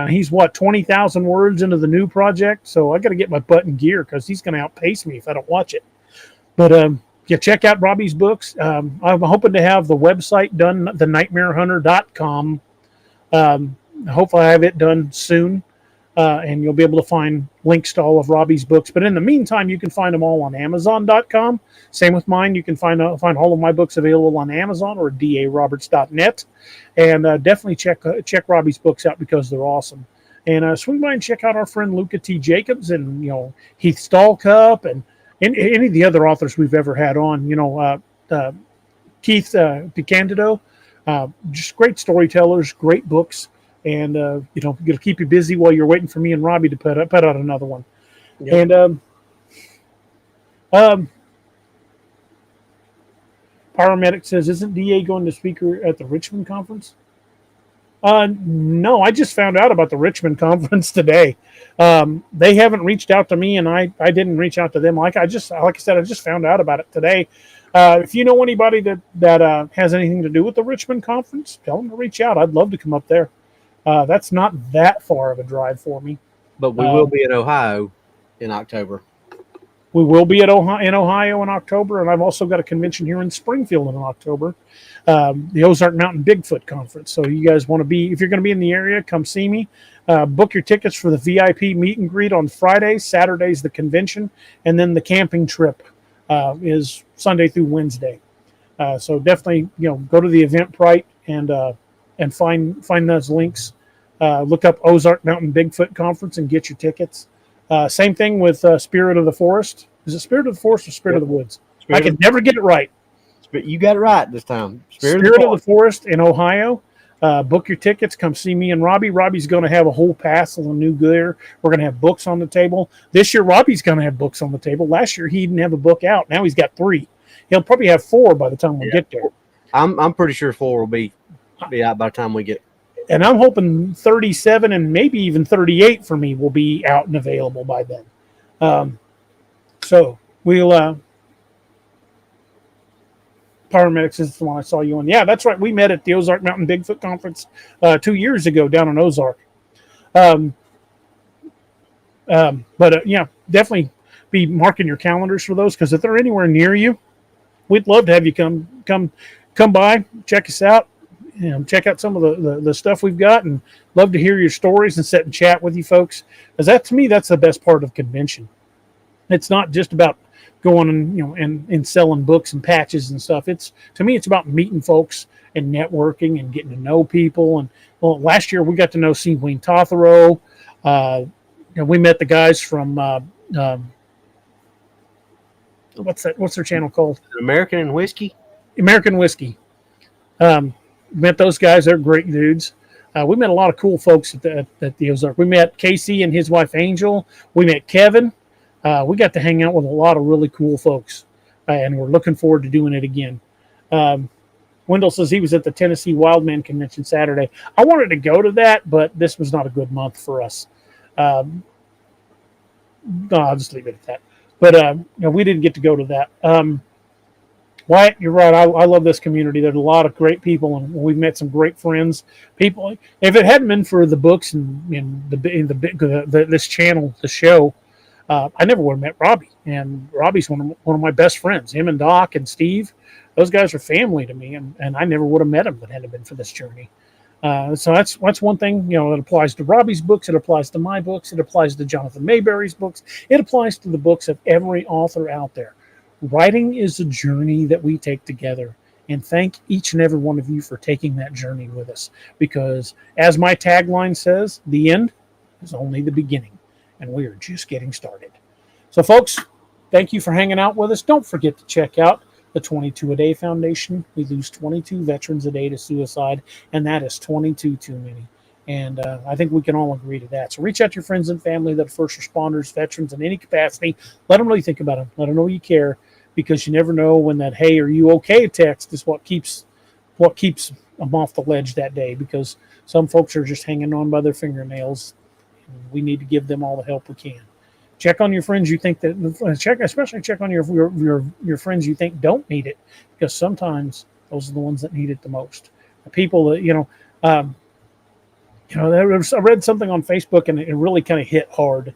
He's 20,000 words into the new project, so I got to get my butt in gear, because he's going to outpace me if I don't watch it. But check out Robbie's books. I'm hoping to have the website done, thenightmarehunter.com. Hopefully I have it done soon. And you'll be able to find links to all of Robbie's books. But in the meantime, you can find them all on Amazon.com. Same with mine. You can find all of my books available on Amazon or daroberts.net. And definitely check Robbie's books out, because they're awesome. And swing by and check out our friend Luca T. Jacobs and Heath Stallcup and any of the other authors we've ever had on. Keith Picandido, just great storytellers, great books. And going to keep you busy while you're waiting for me and Robbie to put out another one. Yep. And Paramedic says, "Isn't DA going to speaker at the Richmond conference?" No, I just found out about the Richmond conference today. They haven't reached out to me, and I didn't reach out to them. Like I said, I just found out about it today. If you know anybody that has anything to do with the Richmond conference, tell them to reach out. I'd love to come up there. That's not that far of a drive for me. But we will be in Ohio in October. We will be in Ohio in October, and I've also got a convention here in Springfield in October, the Ozark Mountain Bigfoot Conference. So you guys want to be, if you're going to be in the area, come see me. Book your tickets for the VIP meet and greet on Friday. Saturday's the convention, and then the camping trip is Sunday through Wednesday. So definitely, go to the Eventbrite and find those links. Look up Ozark Mountain Bigfoot Conference and get your tickets. Same thing with Spirit of the Forest. Is it Spirit of the Forest or Spirit of the Woods? I can never get it right. You got it right this time. Spirit of the Forest in Ohio. Book your tickets. Come see me and Robbie. Robbie's going to have a whole passel of new gear. We're going to have books on the table. This year, Robbie's going to have books on the table. Last year, he didn't have a book out. Now he's got 3. He'll probably have 4 by the time we get there. I'm pretty sure 4 will be out by the time we get. And I'm hoping 37 and maybe even 38 for me will be out and available by then. So we'll. Paramedics is the one I saw you on. Yeah, that's right. We met at the Ozark Mountain Bigfoot Conference 2 years ago down in Ozark. Definitely be marking your calendars for those, because if they're anywhere near you, we'd love to have you come by, check us out, check out some of the stuff we've got, and love to hear your stories and sit and chat with you folks. Because to me, that's the best part of convention. It's not just about going and selling books and patches and stuff. To me, it's about meeting folks and networking and getting to know people. And last year we got to know C. Wayne Tothero. We met the guys from what's their channel called? American Whiskey. Met those guys. They're great dudes. We met a lot of cool folks at the Ozark. We met Casey and his wife Angel. We met Kevin. We got to hang out with a lot of really cool folks, and we're looking forward to doing it again. Wendell says he was at the Tennessee Wildman Convention Saturday. I wanted to go to that, but this was not a good month for us. No, I'll just leave it at that. But we didn't get to go to that. Wyatt, you're right. I love this community. There's a lot of great people, and we've met some great friends. People. If it hadn't been for the books and this channel, the show, I never would have met Robbie. And Robbie's one of my best friends. Him and Doc and Steve, those guys are family to me, and I never would have met them if it hadn't been for this journey. So that's one thing, that applies to Robbie's books. It applies to my books. It applies to Jonathan Mayberry's books. It applies to the books of every author out there. Writing is a journey that we take together, and thank each and every one of you for taking that journey with us, because as my tagline says, the end is only the beginning, and we are just getting started. So folks, thank you for hanging out with us. Don't forget to check out the 22 a Day Foundation. We lose 22 veterans a day to suicide, and that is 22 too many. And I think we can all agree to that. So reach out to your friends and family that are first responders, veterans in any capacity. Let them really think about them. Let them know you care, because you never know when that "Hey, are you okay?" text is what keeps them off the ledge that day, because some folks are just hanging on by their fingernails. We need to give them all the help we can. Check on your friends you think especially check on your friends you think don't need it, because sometimes those are the ones that need it the most. The people that I read something on Facebook and it really kind of hit hard.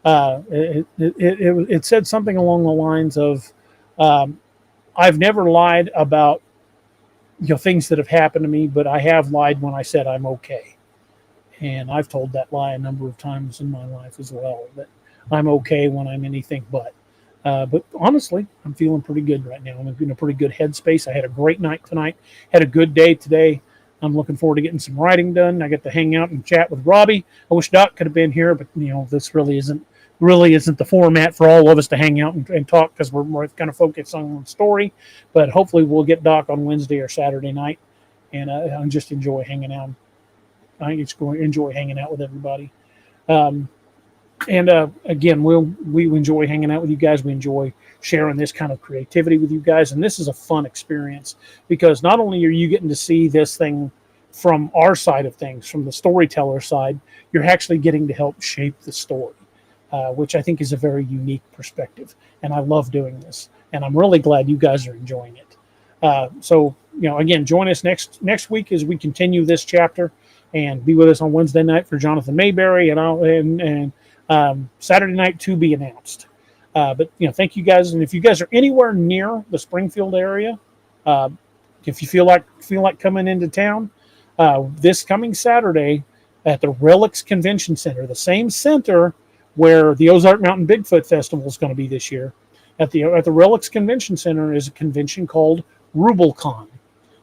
It said something along the lines of, I've never lied about things that have happened to me, but I have lied when I said I'm okay. And I've told that lie a number of times in my life as well, that I'm okay when I'm anything but. But honestly, I'm feeling pretty good right now. I'm in a pretty good headspace. I had a great night tonight. Had a good day today. I'm looking forward to getting some writing done. I get to hang out and chat with Robbie. I wish Doc could have been here, but this really isn't the format for all of us to hang out and talk, because we're kind of focused on the story. But hopefully we'll get Doc on Wednesday or Saturday night, and I just enjoy hanging out. I enjoy hanging out with everybody. Again, we enjoy hanging out with you guys. We enjoy sharing this kind of creativity with you guys. And this is a fun experience, because not only are you getting to see this thing from our side of things, from the storyteller side, you're actually getting to help shape the story, which I think is a very unique perspective. And I love doing this. And I'm really glad you guys are enjoying it. So, again, join us next week as we continue this chapter, and be with us on Wednesday night for Jonathan Mayberry, and Saturday night to be announced. But thank you guys, and if you guys are anywhere near the Springfield area, if you feel like coming into town, this coming Saturday at the Relics Convention Center, the same center where the Ozark Mountain Bigfoot Festival is going to be this year, at the Relics Convention Center is a convention called RubleCon.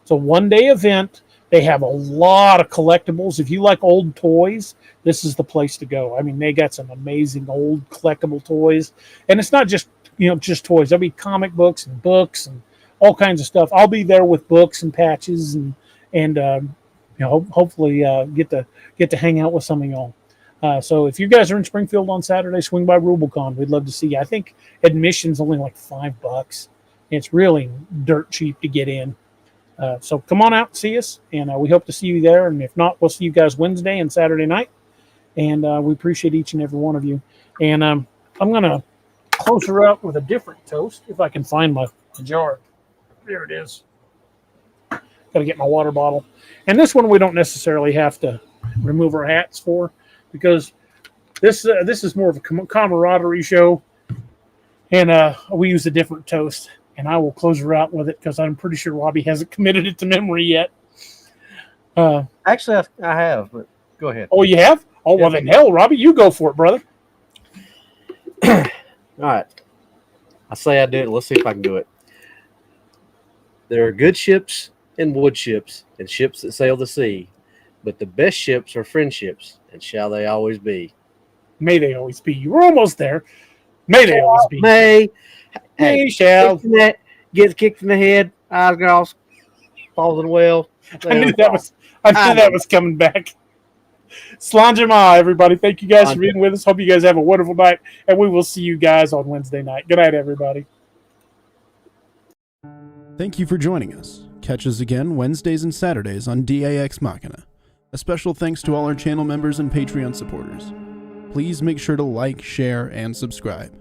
It's a one-day event. They have a lot of collectibles. If you like old toys, this is the place to go. I mean, they got some amazing old collectible toys, and it's not just just toys. There'll be comic books and all kinds of stuff. I'll be there with books and patches and hopefully get to hang out with some of y'all. So if you guys are in Springfield on Saturday, swing by RubleCon. We'd love to see you. I think admission's only like $5. It's really dirt cheap to get in. So come on out and see us, and we hope to see you there. And if not, we'll see you guys Wednesday and Saturday night. And we appreciate each and every one of you. And I'm going to close her out with a different toast, if I can find my jar. There it is. Got to get my water bottle. And this one we don't necessarily have to remove our hats for, because this is more of a camaraderie show. And we use a different toast. And I will close her out with it because I'm pretty sure Robbie hasn't committed it to memory yet. Actually, I have, but go ahead. Oh, you have? Oh, well, then hell, Robbie, you go for it, brother. All right. I say I do it. Let's see if I can do it. There are good ships and wood ships and ships that sail the sea, but the best ships are friendships, and shall they always be? May they always be. You were almost there. May they always be. May. Hey, shall. Gets kicked in the head. Eyes girls. Falls in the well. I knew that was coming back. Slanjama, everybody. Thank you guys for being with us. Hope you guys have a wonderful night, and we will see you guys on Wednesday night. Good night, everybody. Thank you for joining us. Catch us again Wednesdays and Saturdays on DAX Machina. A special thanks to all our channel members and Patreon supporters. Please make sure to like, share, and subscribe.